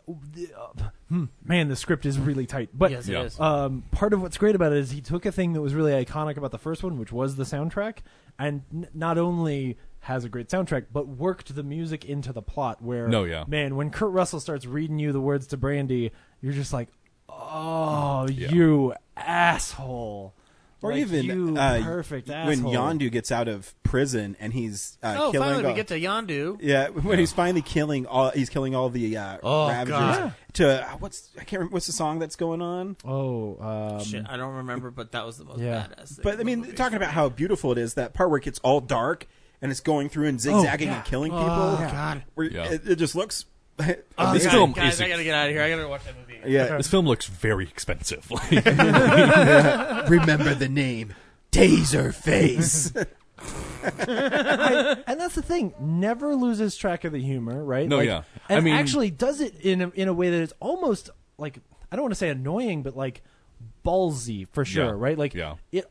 man, the script is really tight, but Yes, it is. part of what's great about it is he took a thing that was really iconic about the first one, which was the soundtrack, and not only has a great soundtrack, but worked the music into the plot. Where, No, yeah. man, when Kurt Russell starts reading you the words to Brandy, you're just like, oh, Yeah. you asshole. Or Like, even you perfect when asshole. Yondu gets out of prison and he's Oh, killing. finally we all- get to Yondu. Yeah, when he's finally killing all the Oh, Ravagers. God. To I can't remember what's the song that's going on. Oh, Shit, I don't remember, but that was the most Yeah. badass thing. But I mean, talking about how beautiful it is, that part where it gets all dark and it's going through and zigzagging yeah. and killing people. Oh, God. Where Yeah. it just looks. Oh, This guys, film guys, is- I gotta get out of here. I gotta watch that movie. Yeah, This film looks very expensive. remember the name, Taserface. And that's the thing, never loses track of the humor, right? No, Like, yeah. and I mean- actually does it in a way that is almost like, I don't want to say annoying, but like ballsy for sure, Yeah. right? Like Yeah. it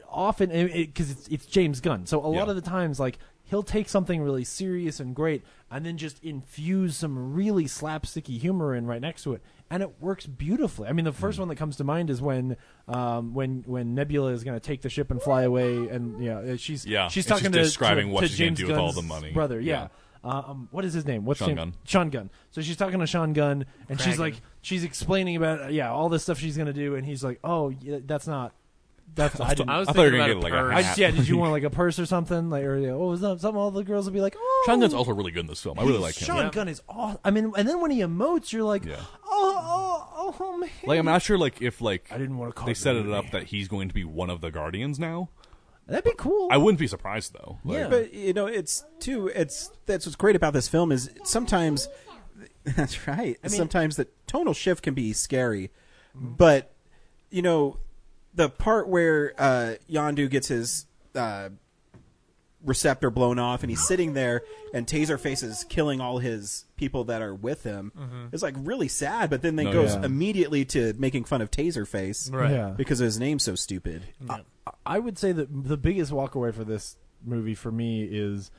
often, because it's James Gunn, so a lot Yeah. of the times like he'll take something really serious and great and then just infuse some really slapsticky humor in right next to it, and it works beautifully. I mean, the first one that comes to mind is when Nebula is going to take the ship and fly away, and she's Yeah, she's and talking she's describing to what she's gonna James do with all Gunn's the money. brother. Yeah. Yeah. What is his name? What's Sean his name? Gunn. Sean Gunn. So she's talking to Sean Gunn, and she's Dragon. like, she's explaining about all this stuff she's gonna do, and he's like, oh, yeah, that's not. That's I didn't. I was I thought you were thinking gonna about get a like a purse. hat. Yeah, did you want like a purse or something? Like, or what was that? Something all the girls would be like, oh, Sean Gunn's also really good in this film. I really like him. Sean Gunn is awesome. I mean, and then when he emotes, you're like, Yeah. oh man. Like, I'm not sure if I didn't want to call they it set the it up movie. that he's going to be one of the Guardians now. That'd be cool. I wouldn't be surprised though. Like, Yeah. But that's what's great about this film is sometimes that's right. Sometimes the tonal shift can be scary, but the part where Yondu gets his receptor blown off, and he's sitting there, and Taserface is killing all his people that are with him. It's like really sad, but then they goes immediately to making fun of Taserface because his name's so stupid. I would say that the biggest walkaway for this movie for me is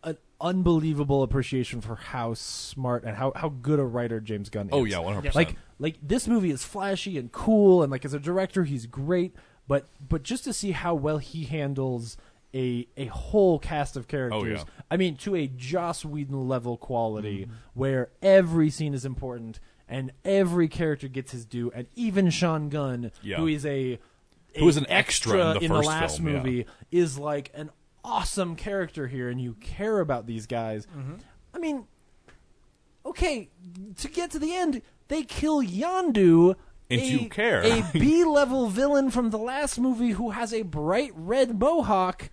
an unbelievable appreciation for how smart and how good a writer James Gunn is. Oh yeah, 100%. Like this movie is flashy and cool, and like as a director he's great, but just to see how well he handles a whole cast of characters. I mean, to a Joss Whedon level quality where every scene is important and every character gets his due, and even Sean Gunn, who is an extra in the last film, movie, is like an awesome character here, and you care about these guys. I mean, okay, to get to the end, they kill Yondu, and you care. A B-level villain from the last movie who has a bright red mohawk,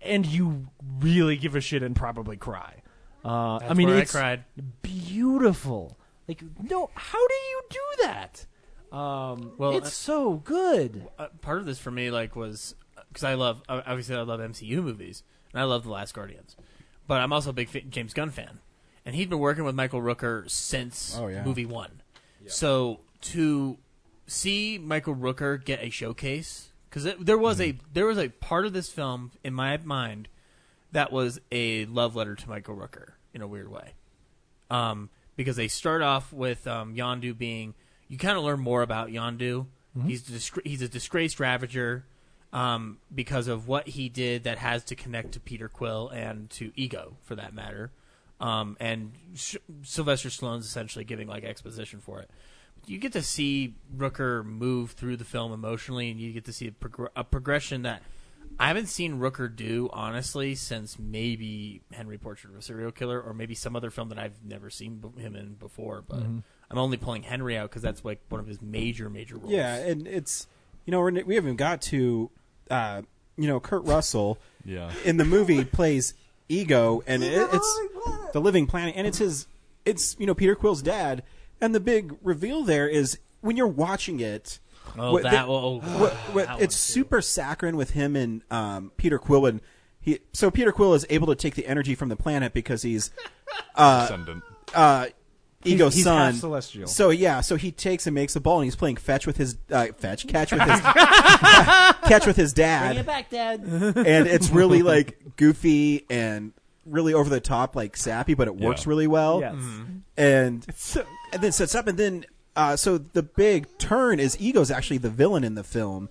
and you really give a shit and probably cry. I mean, where it's I cried. Beautiful. Like, no, how do you do that? It's so good. Part of this for me, like, was because I love MCU movies and I love The Last Guardians, but I'm also a big James Gunn fan, and he'd been working with Michael Rooker since movie 1. So to see Michael Rooker get a showcase, because there was a part of this film in my mind that was a love letter to Michael Rooker in a weird way, because they start off with Yondu being, you kind of learn more about Yondu. He's a disgraced Ravager because of what he did that has to connect to Peter Quill and to Ego, for that matter. And Sylvester Stallone's essentially giving like exposition for it. You get to see Rooker move through the film emotionally, and you get to see a progression that I haven't seen Rooker do, honestly, since maybe Henry Portrait of a Serial Killer, or maybe some other film that I've never seen him in before. But I'm only pulling Henry out because that's like one of his major roles. Yeah, and it's, we haven't got to, Kurt Russell in the movie plays Ego, and it's the Living Planet, and it's Peter Quill's dad, and the big reveal there is when you're watching it. It's super saccharine with him and Peter Quill, and so Peter Quill is able to take the energy from the planet because he's descendant. Ego's son. Half celestial. So he takes and makes a ball, and he's playing catch with his dad. Bring it back, Dad. And it's really like goofy and really over the top, like sappy, but it works really well. Yes. And then sets up, and then so the big turn is Ego's actually the villain in the film,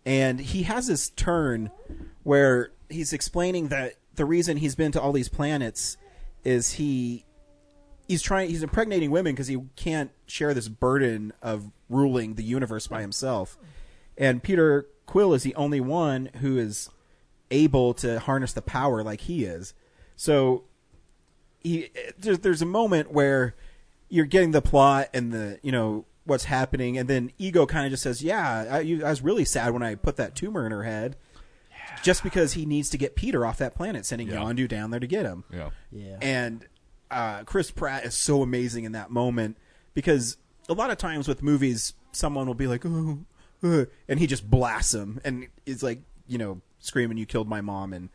and he has this turn where he's explaining that the reason he's been to all these planets is he's impregnating women because he can't share this burden of ruling the universe by himself. And Peter Quill is the only one who is able to harness the power like he is. So there's a moment where you're getting the plot and the what's happening, and then Ego kind of just says, I was really sad when I put that tumor in her head, just because he needs to get Peter off that planet, sending Yondu down there to get him. And Chris Pratt is so amazing in that moment, because a lot of times with movies, someone will be like, and he just blasts him, and it's like, screaming, "You killed my mom," and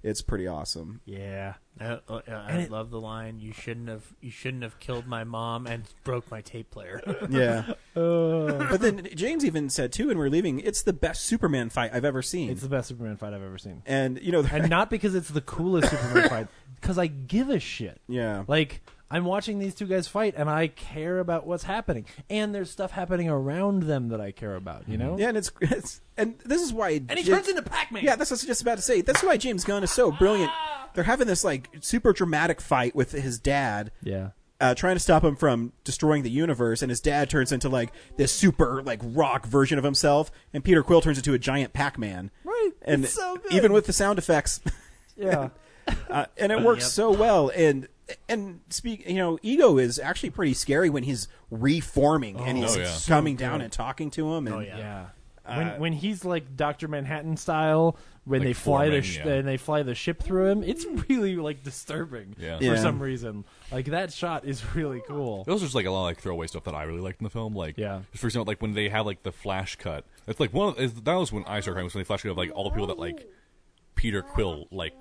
it's pretty awesome. Yeah. I love the line, you shouldn't have killed my mom and broke my tape player. Yeah. But then James even said too, when we're leaving, it's the best Superman fight I've ever seen. It's the best Superman fight I've ever seen. And and not because it's the coolest Superman fight, because I give a shit. Yeah. Like, I'm watching these two guys fight, and I care about what's happening, and there's stuff happening around them that I care about. Yeah, and it's and this is why. And he turns into Pac-Man. Yeah, that's what I was just about to say. That's why James Gunn is so brilliant. They're having this like super dramatic fight with his dad. Yeah. Trying to stop him from destroying the universe, and his dad turns into like this super like rock version of himself, and Peter Quill turns into a giant Pac-Man. Right. And it's so good. Even with the sound effects. Yeah. And it works so well. And Ego is actually pretty scary when he's reforming and he's coming down and talking to him. And, when he's like Dr. Manhattan style, when they fly the ship through him, it's really like disturbing for some reason. Like, that shot is really cool. It was just like a lot of like throwaway stuff that I really liked in the film. Like, just for example, like when they have like the flash cut. It's like that was when I started crying, was when they flash cut of like all the people that like Peter Quill like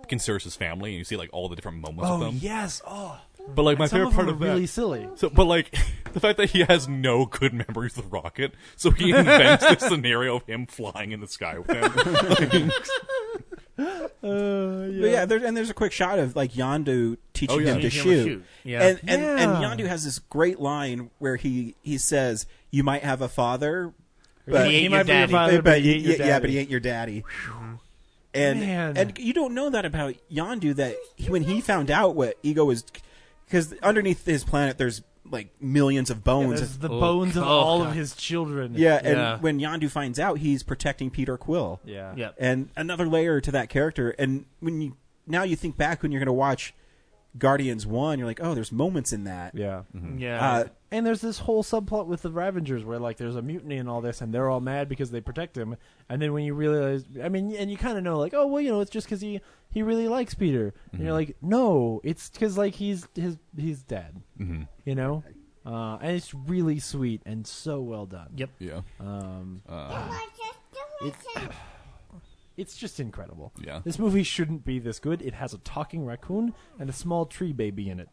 considers his family, and you see like all the different moments of them. Yes. Oh. But like my And some favorite of part them of are that, really silly. So, but like the fact that he has no good memories of Rocket, so he invents this scenario of him flying in the sky with him. But yeah, there's a quick shot of like Yondu teaching him to Teaching him to shoot. shoot. Yeah. And Yondu has this great line where he says, "You might have a father, but he ain't your daddy." but he ain't your daddy." And Man. and you don't know that about Yondu, that when he found out what Ego was, because underneath his planet there's like millions of bones. There's the bones of all of his children. Yeah, and when Yondu finds out, he's protecting Peter Quill. Yeah. Yep. And another layer to that character. And when you think back when you're going to watch Guardians 1, you're like, oh, there's moments in that. Yeah. Yeah. And there's this whole subplot with the Ravengers where like there's a mutiny and all this, and they're all mad because they protect him. And then when you realize, I mean, and you kind of know like, oh well, you know, it's just because he really likes Peter. And you're like, no, it's because like he's dead. You know, and it's really sweet and so well done. Yep. Yeah. It's just incredible. Yeah. This movie shouldn't be this good. It has a talking raccoon and a small tree baby in it.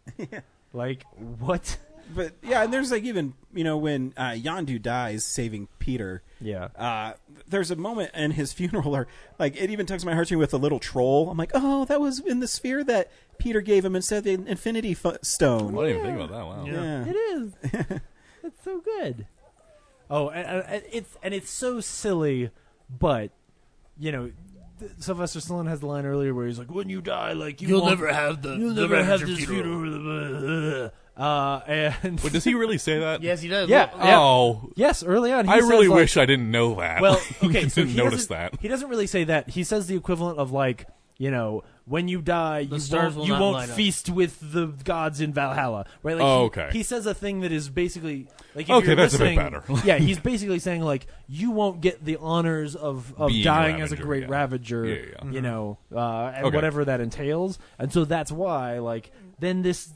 Like, what? But yeah, and there's like even, you know, when Yondu dies saving Peter. Yeah. There's a moment in his funeral where like it even tugs my heartstrings with a little troll. I'm like, oh, that was in the sphere that Peter gave him instead of the Infinity Stone. I didn't even think about that. Wow. Yeah. It is. It's so good. Oh, and it's so silly, but you know, Sylvester Stallone has the line earlier where he's like, "When you die, like You'll never have this funeral." And Wait, does he really say that? Yes, he does. Yeah. Oh. Yes, early on. He I really says, like, wish I didn't know that. Well, okay, so didn't notice that. He doesn't really say that. He says the equivalent of like, you know, when you die, stars will not won't light up. feast with the gods in Valhalla, right? Like, okay. He says a thing that is basically like, if Okay, you're that's a bit listening- better. Yeah, he's basically saying like, you won't get the honors of Being a dying as a Ravager, great yeah. Ravager, Yeah. you know, and Okay. whatever that entails, and so that's why like then this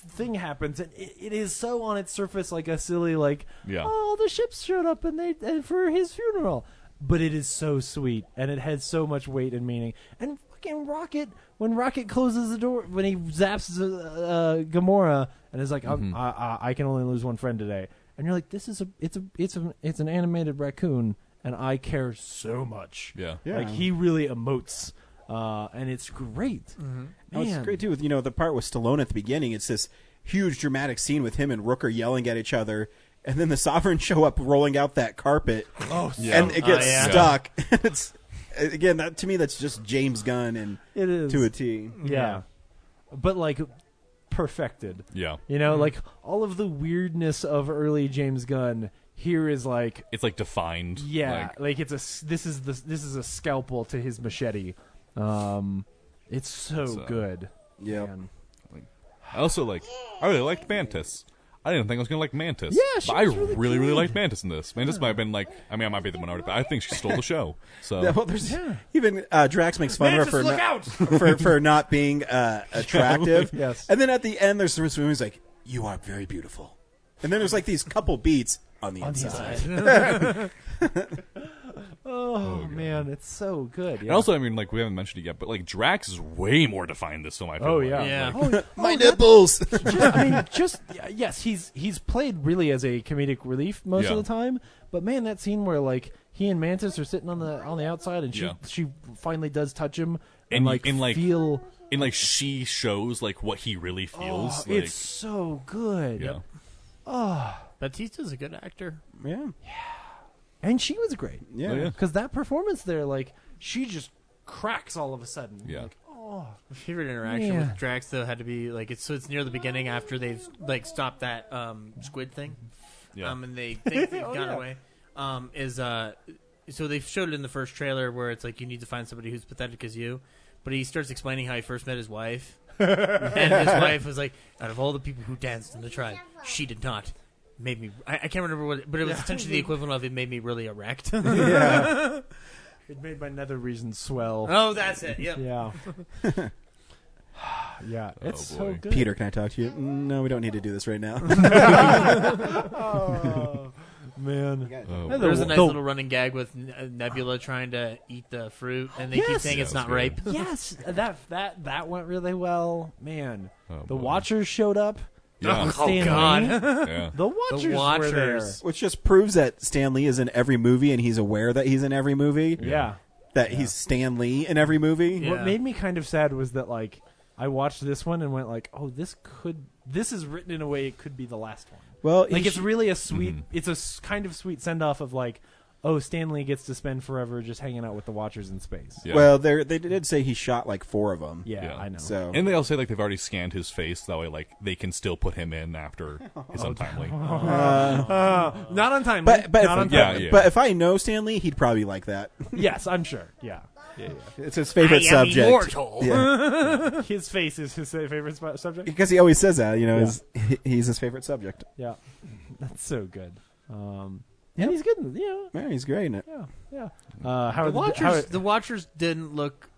thing happens, and it is so on its surface like a silly like, Yeah. oh, the ships showed up and for his funeral. But it is so sweet, and it has so much weight and meaning. And fucking Rocket, when Rocket closes the door, when he zaps Gamora, and is like, I can only lose one friend today, and you're like, it's an animated raccoon, and I care so much. Yeah. Like he really emotes, and it's great. Oh, it's great too with, you know, the part with Stallone at the beginning. It's this huge dramatic scene with him and Rooker yelling at each other. And then the Sovereign show up rolling out that carpet, and it gets stuck. It's again, that to me, that's just James Gunn and It is to a T. Yeah, but like perfected. Yeah. You know, like all of the weirdness of early James Gunn here is like It's like defined. yeah, like this is a scalpel to his machete. It's so good. Yeah. I also I really liked Mantis. I didn't think I was going to like Mantis. Yeah, she but I was really really good. liked Mantis in this. Mantis might have been like, I mean, I might be the minority, but I think she stole the show. So Yeah, well, there's even Drax makes fun of her Mantis, for look not, for not being attractive. Yes. And then at the end, there's this woman who's like, "You are very beautiful," and then there's like these couple beats on the inside. Oh man, it's so good. And also, I mean, like we haven't mentioned it yet, but like Drax is way more defined this film. I feel Oh like. yeah, Like, My nipples. Yes, he's played really as a comedic relief most of the time. But man, that scene where like he and Mantis are sitting on the outside, and she finally does touch him, and feel. And like she shows like what he really feels. Oh, it's so good. Yeah. Oh, Batista's a good actor. Yeah. And she was great. Yeah. Oh, yeah. Because that performance there, like, she just cracks all of a sudden. Yeah. Like, oh. My favorite interaction Yeah. with Drax though had to be like it's near the beginning after they've like stopped that squid thing, Yeah. and they think they've Oh, gone yeah. away. So they showed it in the first trailer where it's like you need to find somebody who's pathetic as you, but he starts explaining how he first met his wife, and his wife was like, out of all the people who danced in the tribe, she did not. Made me. I can't remember what, but it was essentially the equivalent of it made me really erect. Yeah. It made my nether region swell. Oh, that's it. Yep. Yeah. Yeah. It's so good. Peter, can I talk to you? No, we don't need to do this right now. man. There's a nice little running gag with Nebula trying to eat the fruit, and they keep saying it's not rape. Yes, that went really well, man. The Watchers showed up. Yeah. Oh God! Yeah. The Watchers were there. Which just proves that Stan Lee is in every movie, and he's aware that he's in every movie. Yeah. That he's Stan Lee in every movie. Yeah. What made me kind of sad was that, like, I watched this one and went like, oh, this is written in a way it could be the last one. Well, Like, it's really a sweet, it's a kind of sweet send-off of, like, oh, Stan Lee gets to spend forever just hanging out with the Watchers in space. Yeah. Well, they did say he shot like 4 of them. Yeah, I know. So And they all say like they've already scanned his face, that way like they can still put him in after his untimely. Not untimely. but not untimely. Yeah. But if I know Stan Lee, he'd probably like that. Yes, I'm sure. Yeah. It's his favorite subject. Immortal. Yeah. His face is his favorite subject. Because he always says that, you know, Yeah. he's his favorite subject. Yeah, that's so good. And he's good. Yeah, he's great in it. Yeah. The Watchers didn't look.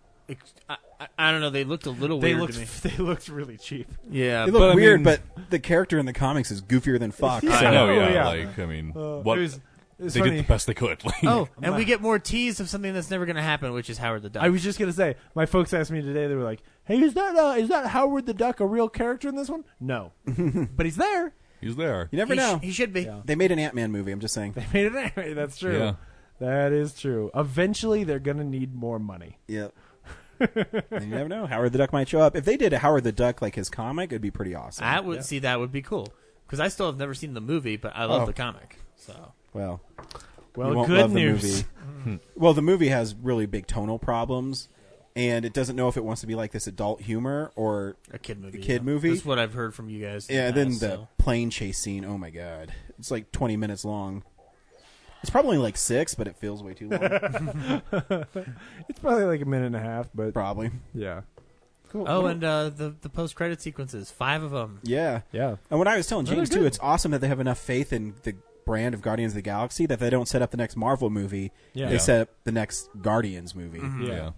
I don't know. They looked a little weird to me. They looked really cheap. Yeah, They look but I weird, mean- but the character in the comics is goofier than Fox. I so- know, yeah. yeah. Like, I mean, It what was they funny. did the best they could. Like, Oh, and we get more tease of something that's never going to happen, which is Howard the Duck. I was just gonna say, my folks asked me today. They were like, "Hey, is that Howard the Duck a real character in this one?" No, but he's there. he's there. You never know. He should be. Yeah. They made an Ant-Man movie, I'm just saying. They made it anyway. That's true. Yeah. That is true. Eventually, they're gonna need more money. Yep. And you never know. Howard the Duck might show up. If they did a Howard the Duck like his comic, it'd be pretty awesome. That would be cool because I still have never seen the movie, but I love the comic. So Well, Well, you won't good love the news. movie. Well, the movie has really big tonal problems, and it doesn't know if it wants to be like this adult humor or a kid movie. movie. That's what I've heard from you guys. Yeah, in the then past, the so. plane chase scene. Oh my god, it's like 20 minutes long. It's probably like 6, but it feels way too long. It's probably like a minute and a half, but Probably. yeah, Cool. Oh, and the post credit sequences, 5 of them. Yeah. yeah. And what I was telling They're James too, good. it's awesome that they have enough faith in the brand of Guardians of the Galaxy that they don't set up the next Marvel movie. Yeah. They Yeah. set up the next Guardians movie. Yeah.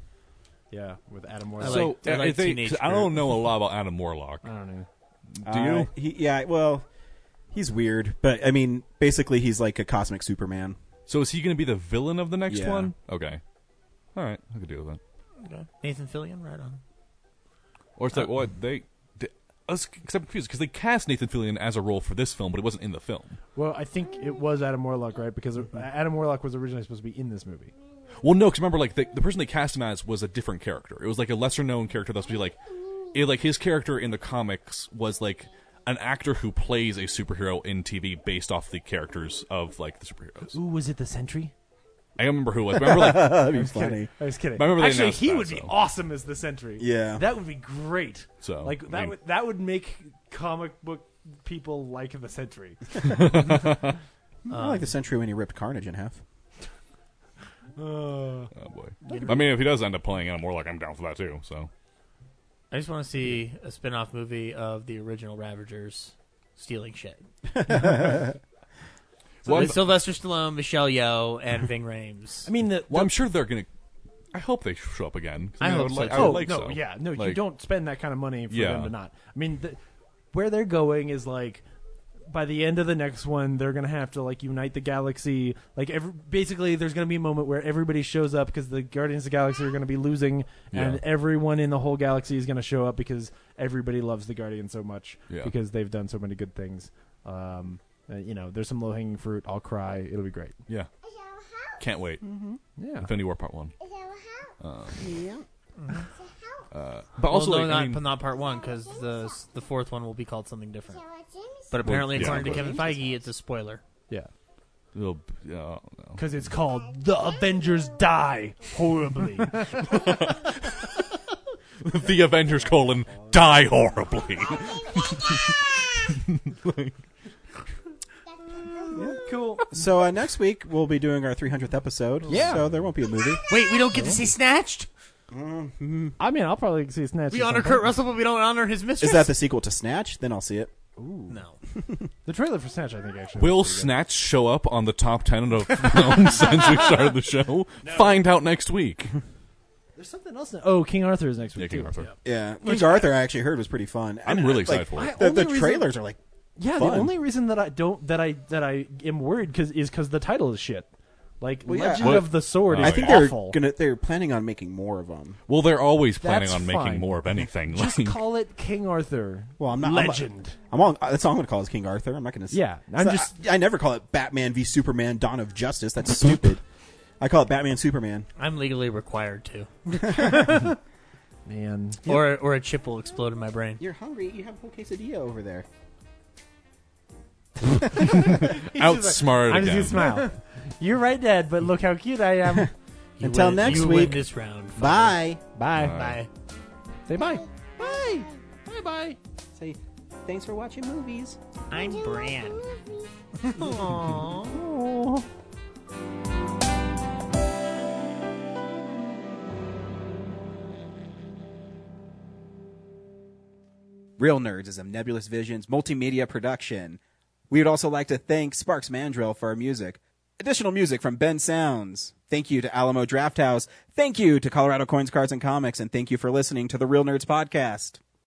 Yeah, with Adam Warlock. So I like I think- Teenage 'cause I don't know a lot about Adam Warlock. I don't know. Do you? Well, he's weird, but I mean, basically, he's like a cosmic Superman. So is he going to be the villain of the next Yeah. one? Okay. All right, I could deal with that. Okay. Nathan Fillion, right on. Or it's like, what they I was confused because they cast Nathan Fillion as a role for this film, but it wasn't in the film. Well, I think it was Adam Warlock, right? Because Adam Warlock was originally supposed to be in this movie. Well, no, because remember, like the person they cast him as was a different character. It was like a lesser known character that's supposed to be like his character in the comics was like an actor who plays a superhero in TV based off the characters of like the superheroes. Ooh, was it the Sentry? I don't remember who it was. Remember, like, That'd be I was funny. kidding. I was kidding. I remember they Actually, announced he that, would be so. awesome as the Sentry. Yeah. That would be great. So, like I mean- that would make comic book people like the Sentry. I like the Sentry when he ripped Carnage in half. Oh boy! I mean, if he does end up playing Adam Warlock, I'm down for that too. So I just want to see a spin-off movie of the original Ravagers stealing shit. Well, With Sylvester Stallone, Michelle Yeoh, and Ving Rhames. I mean, I'm sure they're gonna. I hope they show up again. I hope would so, like, too. I would like no, so. yeah, no, you Like, don't spend that kind of money for Yeah. them to not. I mean, where they're going is like, by the end of the next one, they're gonna have to like unite the galaxy. Like, basically, there's gonna be a moment where everybody shows up because the Guardians of the Galaxy are gonna be losing, and Yeah. everyone in the whole galaxy is gonna show up because everybody loves the Guardians so much Yeah. because they've done so many good things. You know, there's some low hanging fruit. I'll cry. It'll be great. Yeah. Can't wait. Yeah. Infinity War Part 1. Yeah. But Well, also, no, like, I mean, not part 1 because the fourth one will be called something different. But apparently, yeah. according to Kevin Feige, it's a spoiler. Yeah. no. Because it's called The Avengers Die Horribly. The Avengers : die horribly. Cool. So next week we'll be doing our 300th episode. Yeah. So there won't be a movie. Wait, we don't get to see Snatched? I mean, I'll probably see Snatch. We at honor some Kurt point. Russell, but we don't honor his mistress? Is that the sequel to Snatch? Then I'll see it. No. The trailer for Snatch, I think, actually. Will was pretty good. Snatch show up on the top 10 of films since we started the show? Find out next week. There's something else. Oh, King Arthur is next week. Yeah, King too. Arthur. Yeah. King Arthur I actually heard was pretty fun. I'm And, really excited like, for it. The Only reason- trailers are like Yeah, fun. the only reason that I am worried is because the title is shit. Like Legend of the Sword is I think awful. they're planning on making more of them. Well, they're always planning That's on making fine. more of anything. Just call it King Arthur. Well, I'm not Legend. That's all I'm going to call is King Arthur. I'm not going to. Yeah, I never call it Batman v Superman: Dawn of Justice. That's stupid. I call it Batman Superman. I'm legally required to. Man, or a chip will explode in my brain. You're hungry. You have a whole quesadilla over there. Outsmarted I'm just again. gonna smile. You're right, Dad, but look how cute I am. Until next you week. win this round. Bye. Bye. Bye. Say bye. Bye. Bye. Bye. Say thanks for watching movies. I'm Bran. Aww. Real Nerds is a Nebulous Visions multimedia production. We would also like to thank Sparks Mandrill for our music. Additional music from Ben Sounds. Thank you to Alamo Drafthouse. Thank you to Colorado Coins, Cards, and Comics. And thank you for listening to the Real Nerds Podcast.